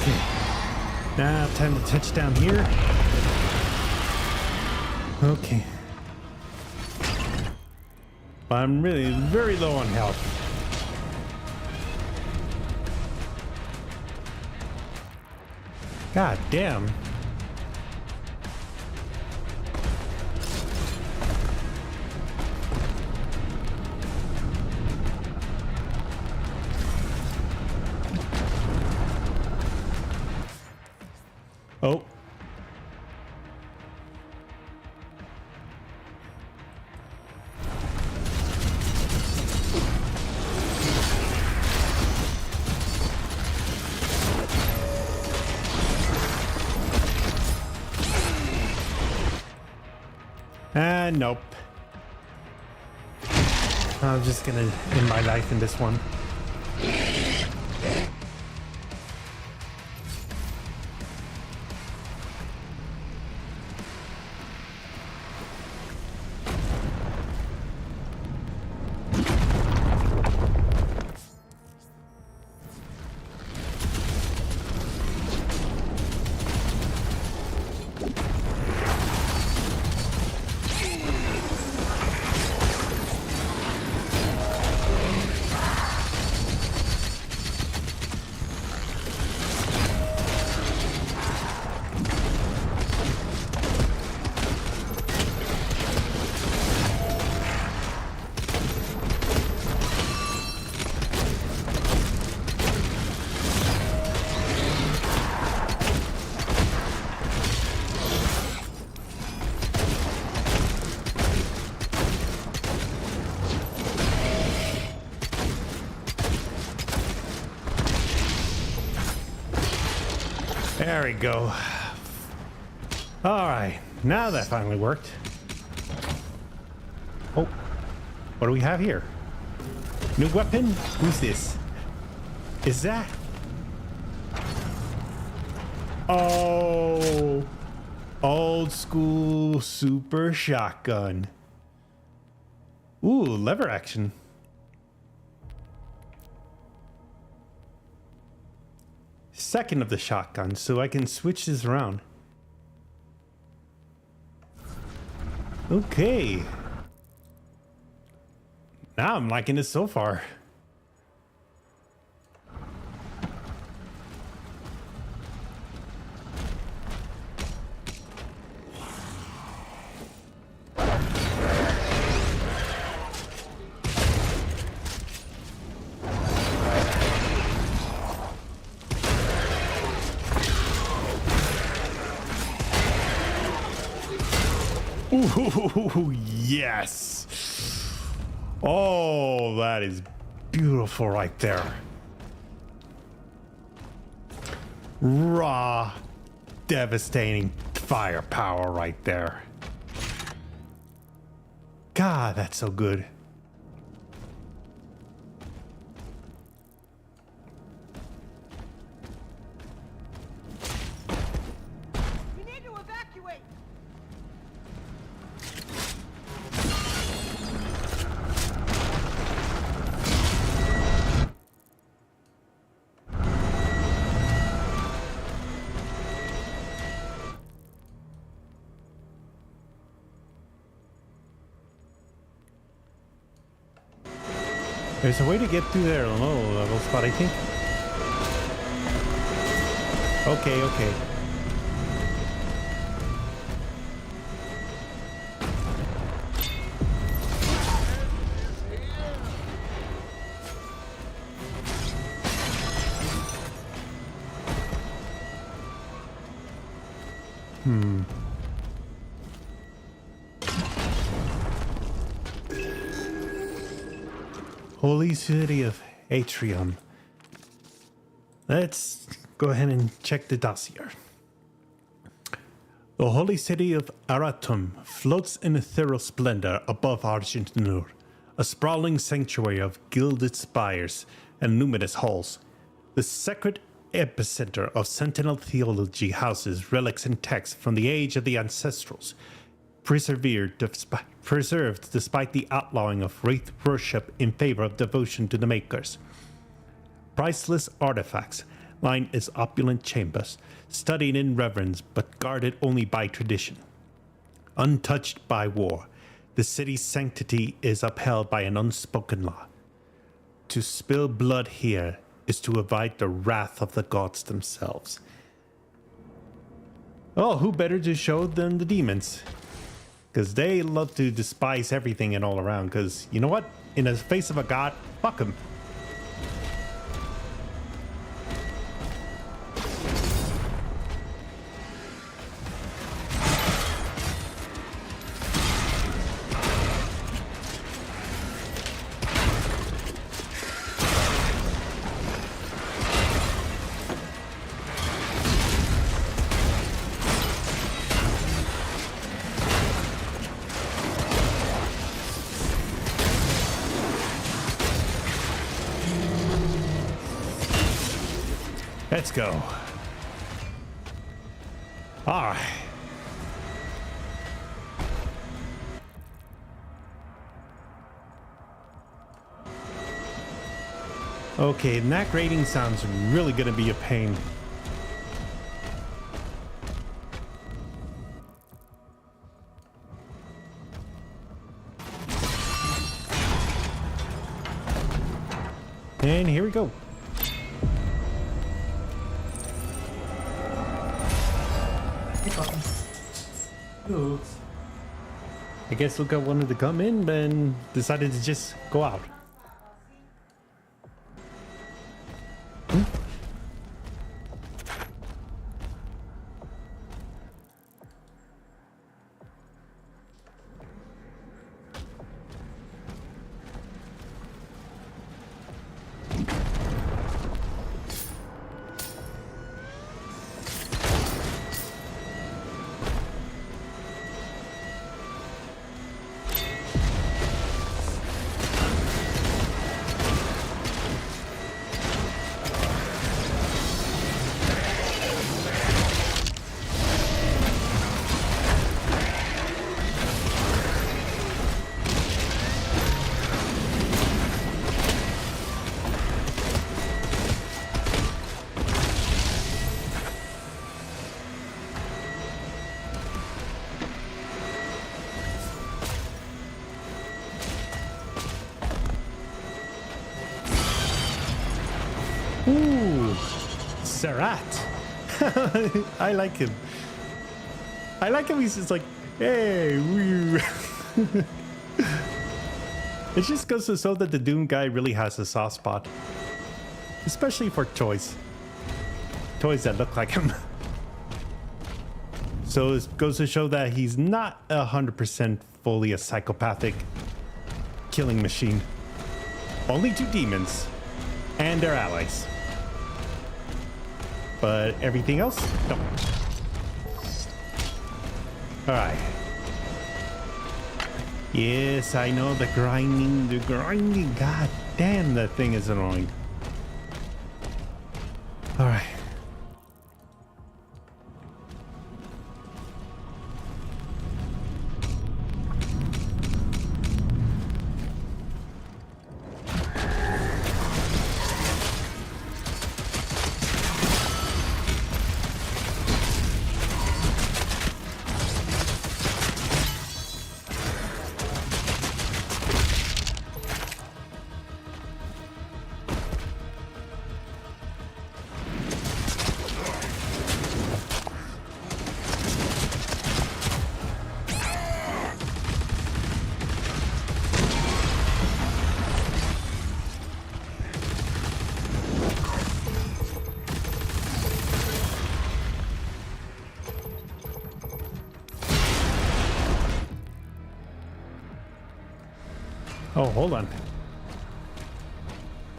Okay. Now, time to touch down here. Okay. I'm really very low on health. God damn. Oh. Nope. I'm just gonna end my life in this one. There we go. All right, now that finally worked. Oh, what do we have here? New weapon? Who's this? Is that? Oh, old school super shotgun. Ooh, lever action. Second of the shotgun, so I can switch this around. Okay. Now I'm liking it so far. Ooh, yes. Oh, that is beautiful right there. Raw, devastating firepower right there. God, that's so good. We need to evacuate. There's a way to get through there on low levels, but I think... Okay, okay. Holy City of Atrium. Let's go ahead and check the dossier. The Holy City of Aratum floats in ethereal splendor above Argentinur, a sprawling sanctuary of gilded spires and luminous halls. The sacred epicenter of Sentinel theology houses relics and texts from the age of the ancestrals, preserved despite the outlawing of wraith worship in favor of devotion to the makers. Priceless artifacts, line its opulent chambers, studied in reverence but guarded only by tradition. Untouched by war, the city's sanctity is upheld by an unspoken law. To spill blood here is to invite the wrath of the gods themselves. Oh, who better to show than the demons? Because they love to despise everything and all around. Because you know what? In the face of a god, fuck them. Let's go. All right. Okay, knack rating sounds really gonna be a pain. And here we go. I guess Luca wanted to come in, then decided to just go out. Ooh, Sarat. I like him. I like him. He's just like, hey, woo. It just goes to show that the Doom guy really has a soft spot, especially for toys. Toys that look like him. So it goes to show that he's not 100% fully a psychopathic killing machine. Only two demons and their allies. But everything else, no. All right. Yes, I know the grinding. God damn, that thing is annoying. All right. Oh, hold on.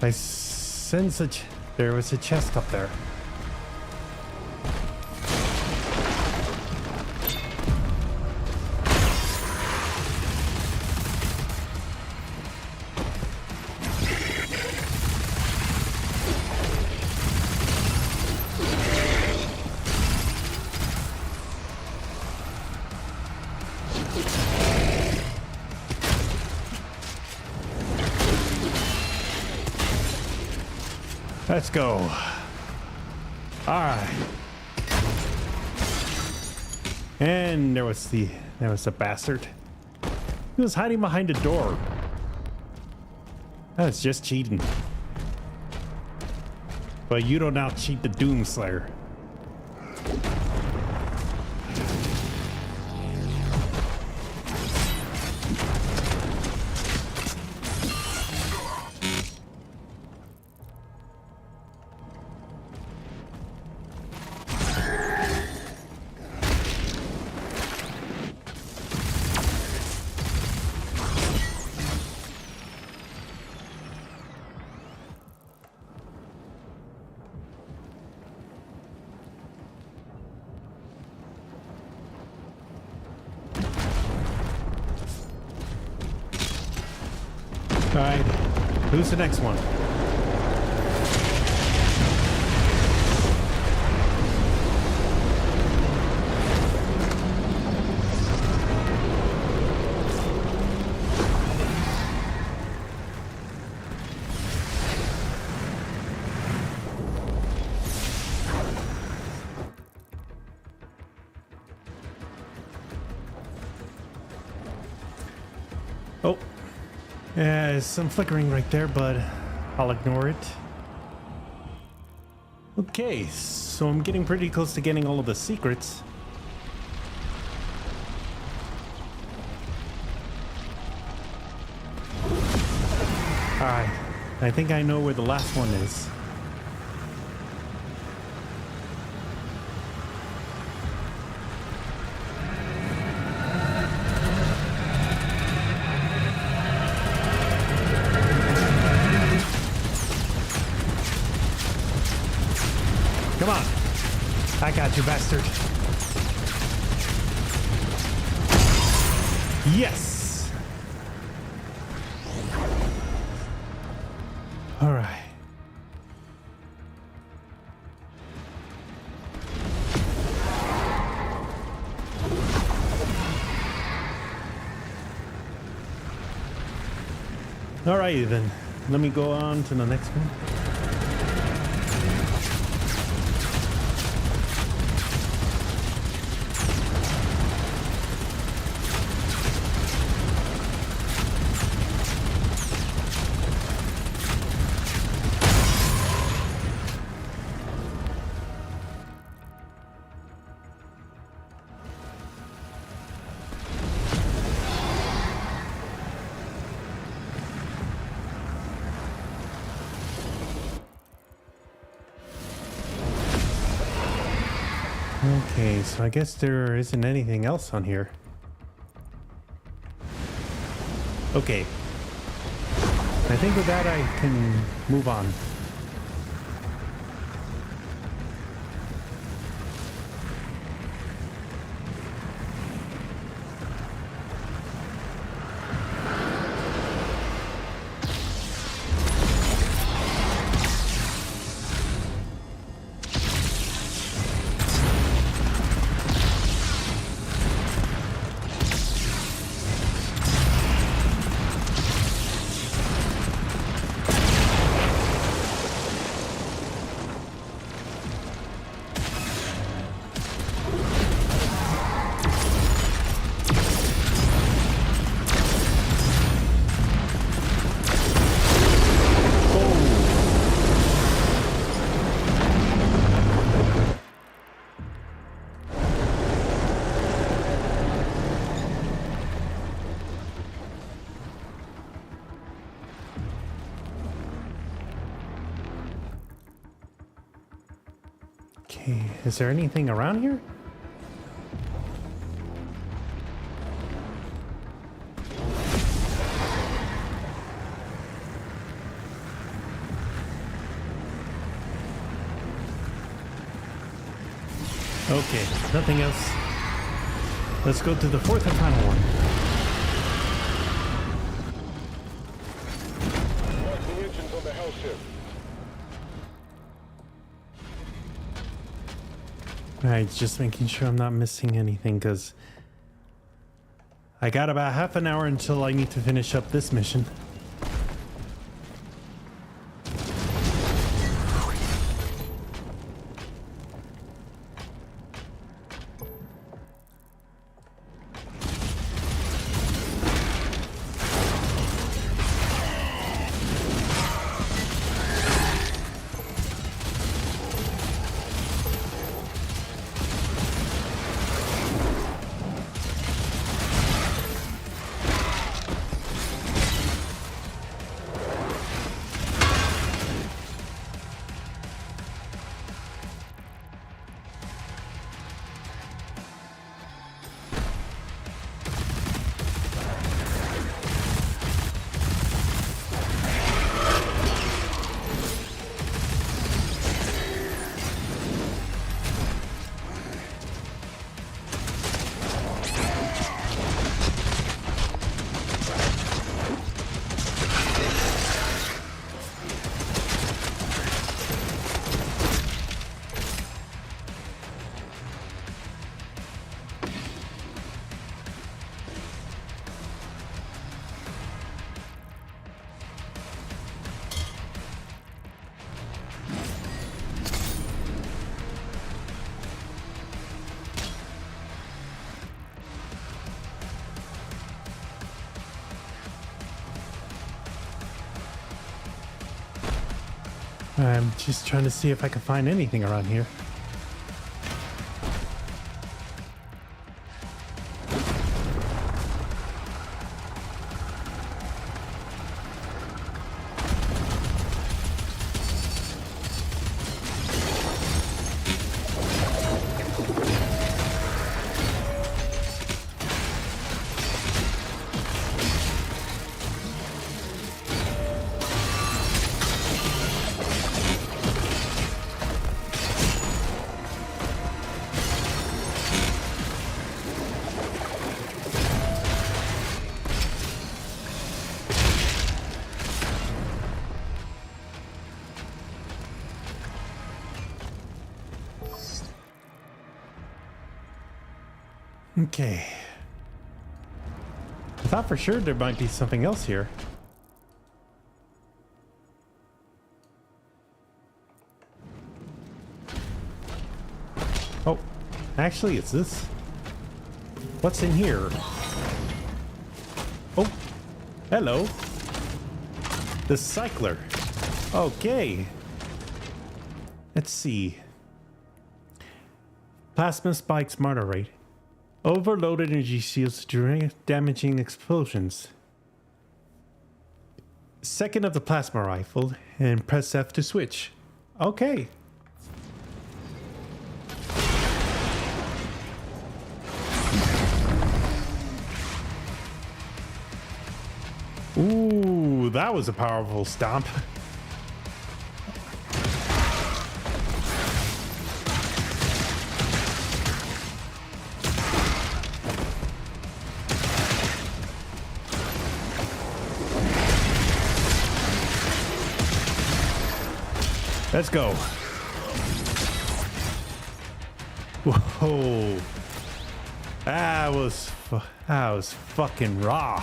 I sense there was a chest up there. Let's go. Alright. And there was the bastard. He was hiding behind a door. That's just cheating. But you don't out-cheat the Doomslayer. Alright, who's the next one? Oh. Yeah, there's some flickering right there, but I'll ignore it. Okay, so I'm getting pretty close to getting all of the secrets. Alright, I think I know where the last one is. Come on. I got you, bastard. Yes. All right. All right, then. Let me go on to the next one. Okay, so I guess there isn't anything else on here. Okay. I think with that I can move on. Okay, is there anything around here? Okay, nothing else. Let's go to the fourth and final one. Mark the engines on the hell ship. Alright, just making sure I'm not missing anything, because I got about half an hour until I need to finish up this mission. I'm just trying to see if I can find anything around here. Okay. I thought for sure there might be something else here. Oh, actually it's this. What's in here? Oh, hello. The cycler. Okay. Let's see. Plasma spikes murder rate. Overloaded energy shields during damaging explosions. Second of the plasma rifle and press F to switch. Okay. Ooh, that was a powerful stomp. Let's go. Whoa. That was fucking raw.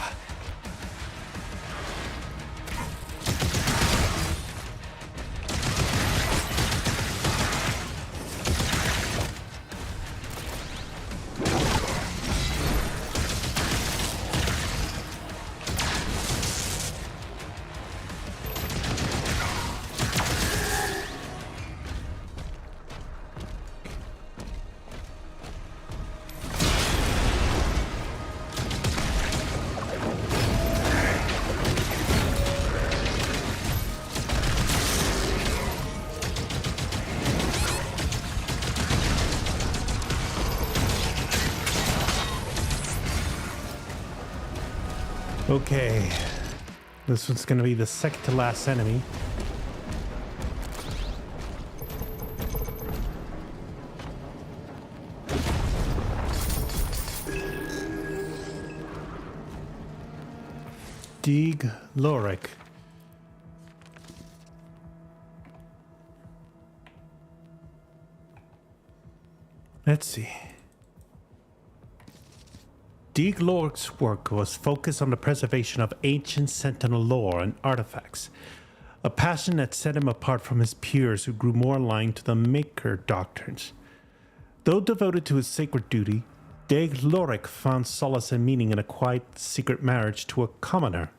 Okay, this one's gonna be the second to last enemy. Dig Loric. Let's see. Dig Loric's work was focused on the preservation of ancient Sentinel lore and artifacts, a passion that set him apart from his peers who grew more aligned to the Maker doctrines. Though devoted to his sacred duty, Dig Loric found solace and meaning in a quiet, secret marriage to a commoner.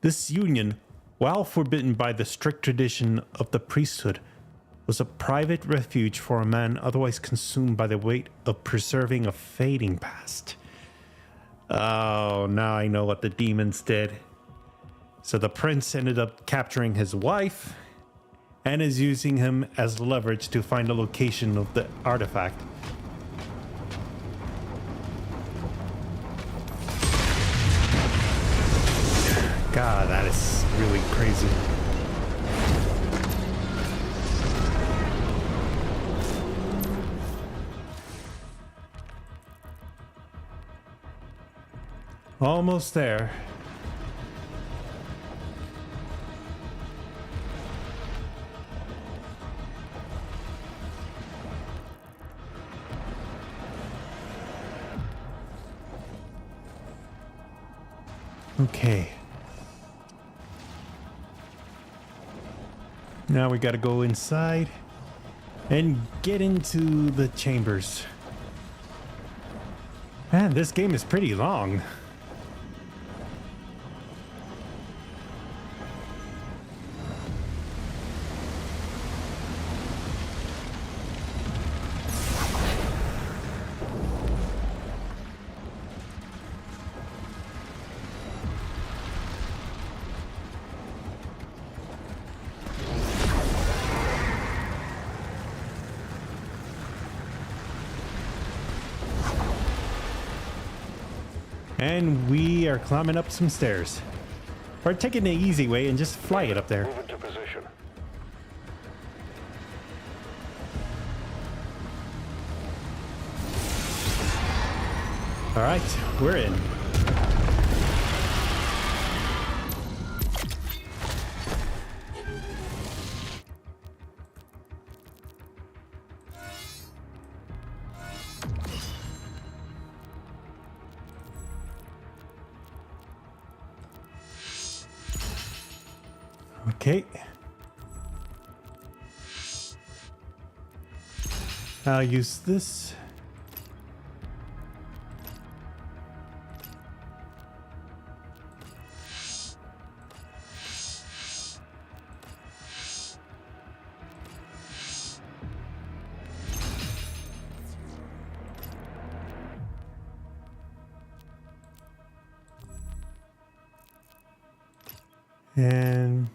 This union, while forbidden by the strict tradition of the priesthood, was a private refuge for a man otherwise consumed by the weight of preserving a fading past. Oh, now I know what the demons did. So the prince ended up capturing his wife and is using him as leverage to find the location of the artifact. God, that is really crazy. Almost there. Okay. Now we gotta go inside and get into the chambers. Man, this game is pretty long. And we are climbing up some stairs. Or taking the easy way and just fly it up there. Move into position. All right, we're in. Okay. I'll use this. And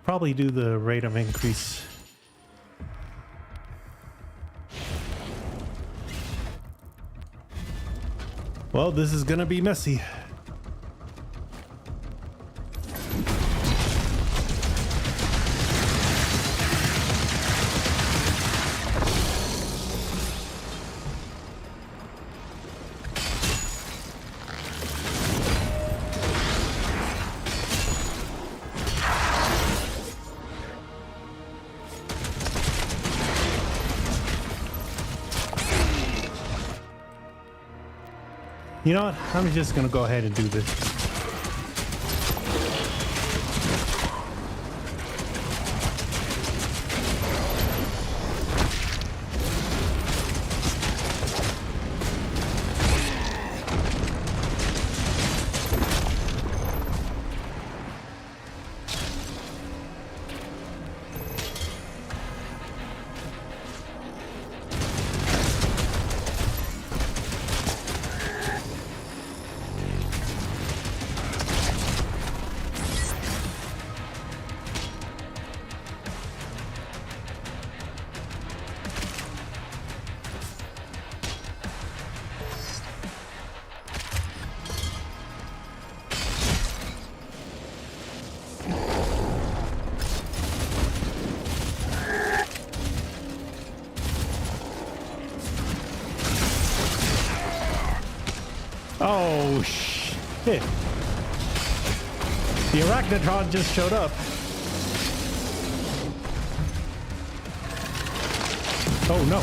probably do the rate of increase. Well, this is gonna be messy. You know what? I'm just gonna go ahead and do this. Oh, shit. The Arachnotron just showed up. Oh, no.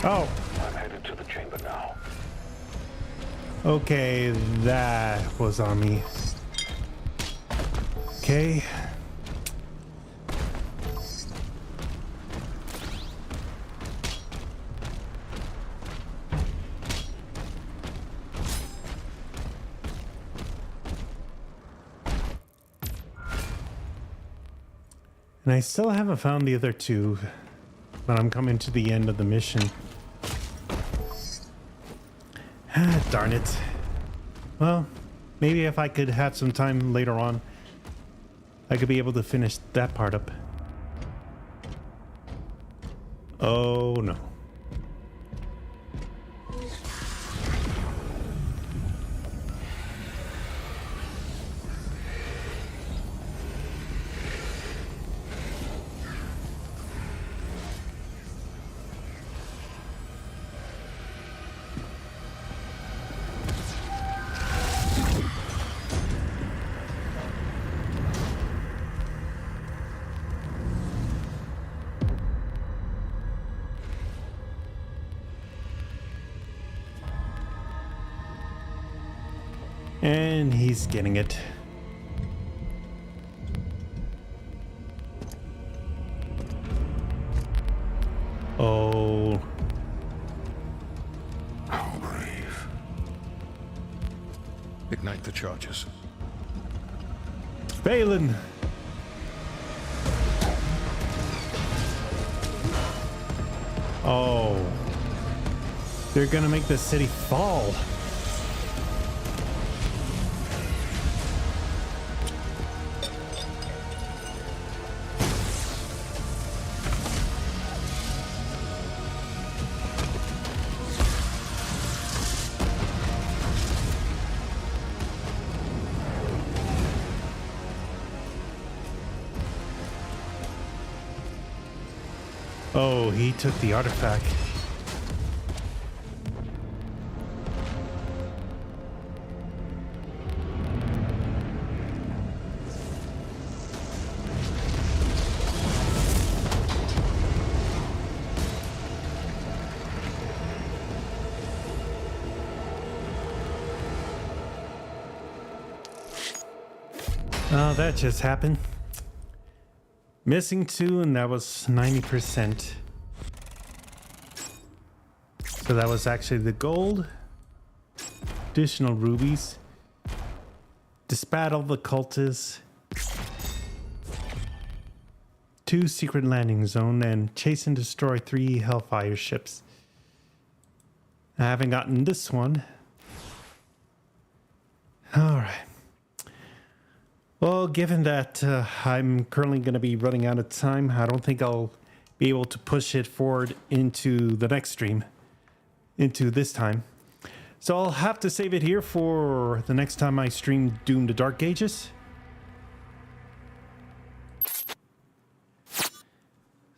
Oh. I'm headed to the chamber now. Okay, that was on me. Okay. And I still haven't found the other two, but I'm coming to the end of the mission. Darn it. Well, maybe if I could have some time later on, I could be able to finish that part up. Oh no. And he's getting it. Oh. How brave. Ignite the charges. Balin. Oh. They're gonna make the city fall. Oh, he took the artifact. Oh, that just happened. Missing 2, and that was 90%. So that was actually the gold. Additional rubies. Disbattle the cultists. 2 secret landing zone, and chase and destroy 3 Hellfire ships. I haven't gotten this one. Alright. Well, given that I'm currently going to be running out of time, I don't think I'll be able to push it forward into the next stream, into this time. So I'll have to save it here for the next time I stream Doom: The Dark Ages.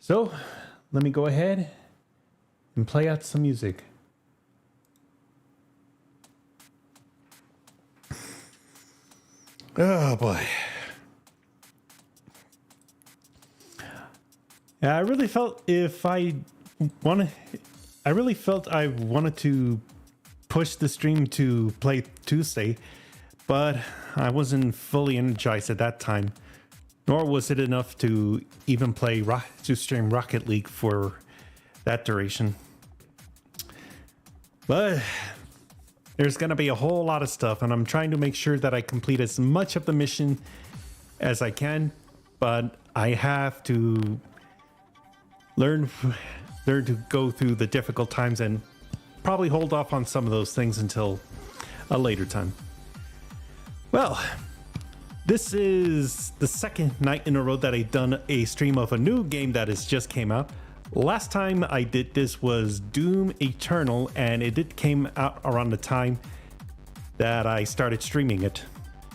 So let me go ahead and play out some music. Oh boy. Yeah, I really felt I wanted to push the stream to play Tuesday, but I wasn't fully energized at that time, nor was it enough to even to stream Rocket League for that duration. But there's going to be a whole lot of stuff, and I'm trying to make sure that I complete as much of the mission as I can, but I have to learn to go through the difficult times and probably hold off on some of those things until a later time. Well, this is the second night in a row that I've done a stream of a new game that has just came out. Last time I did this was Doom Eternal, and it came out around the time that I started streaming it.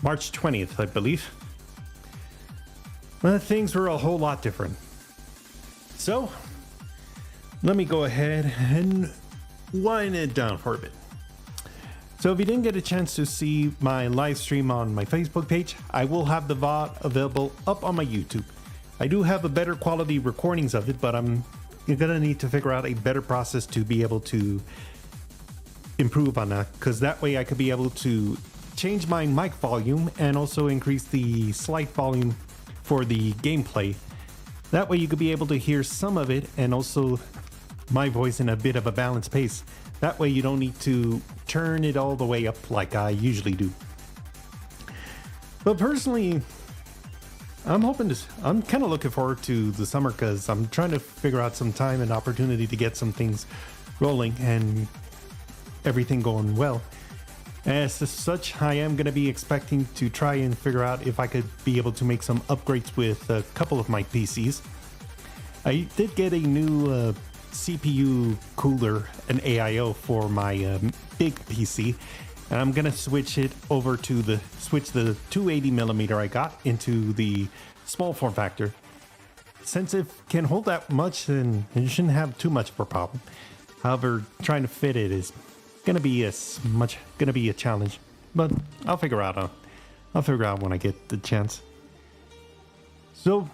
March 20th, I believe. Well, things were a whole lot different. So, let me go ahead and wind it down for a bit. So if you didn't get a chance to see my live stream on my Facebook page, I will have the VOD available up on my YouTube. I do have a better quality recordings of it, but you're gonna need to figure out a better process to be able to improve on that, because that way I could be able to change my mic volume and also increase the slight volume for the gameplay. That way you could be able to hear some of it and also my voice in a bit of a balanced pace. That way you don't need to turn it all the way up like I usually do. But personally, I'm kind of looking forward to the summer, because I'm trying to figure out some time and opportunity to get some things rolling and everything going well. As such, I am going to be expecting to try and figure out if I could be able to make some upgrades with a couple of my PCs. I did get a new CPU cooler, an AIO for my big PC, and I'm gonna switch it over to the 280mm I got into the small form factor. Since it can hold that much, then it shouldn't have too much of a problem. However, trying to fit it is gonna be a challenge, but I'll figure out when I get the chance. So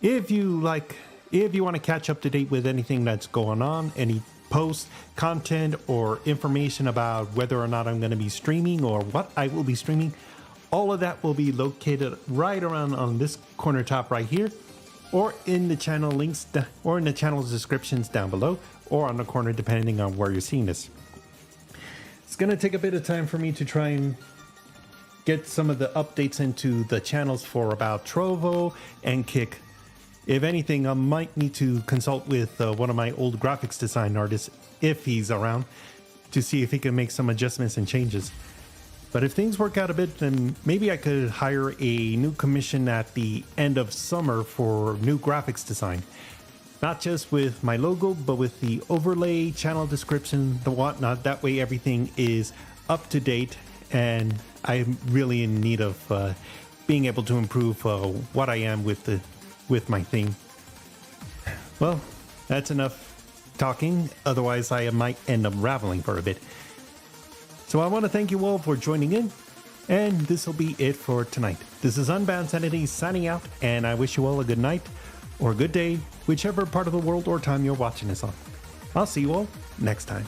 if you want to catch up to date with anything that's going on, any post content or information about whether or not I'm going to be streaming or what I will be streaming, all of that will be located right around on this corner top right here, or in the channel links, or in the channel's descriptions down below, or on the corner depending on where you're seeing this. It's going to take a bit of time for me to try and get some of the updates into the channels for about Trovo and Kick. If anything, I might need to consult with one of my old graphics design artists, if he's around, to see if he can make some adjustments and changes. But if things work out a bit, then maybe I could hire a new commission at the end of summer for new graphics design. Not just with my logo, but with the overlay, channel description, the whatnot. That way everything is up to date, and I'm really in need of being able to improve what I am with my theme. Well, that's enough talking. Otherwise, I might end up raveling for a bit. So I want to thank you all for joining in, and this will be it for tonight. This is Unbound Sanity signing out, and I wish you all a good night or good day, whichever part of the world or time you're watching this on. I'll see you all next time.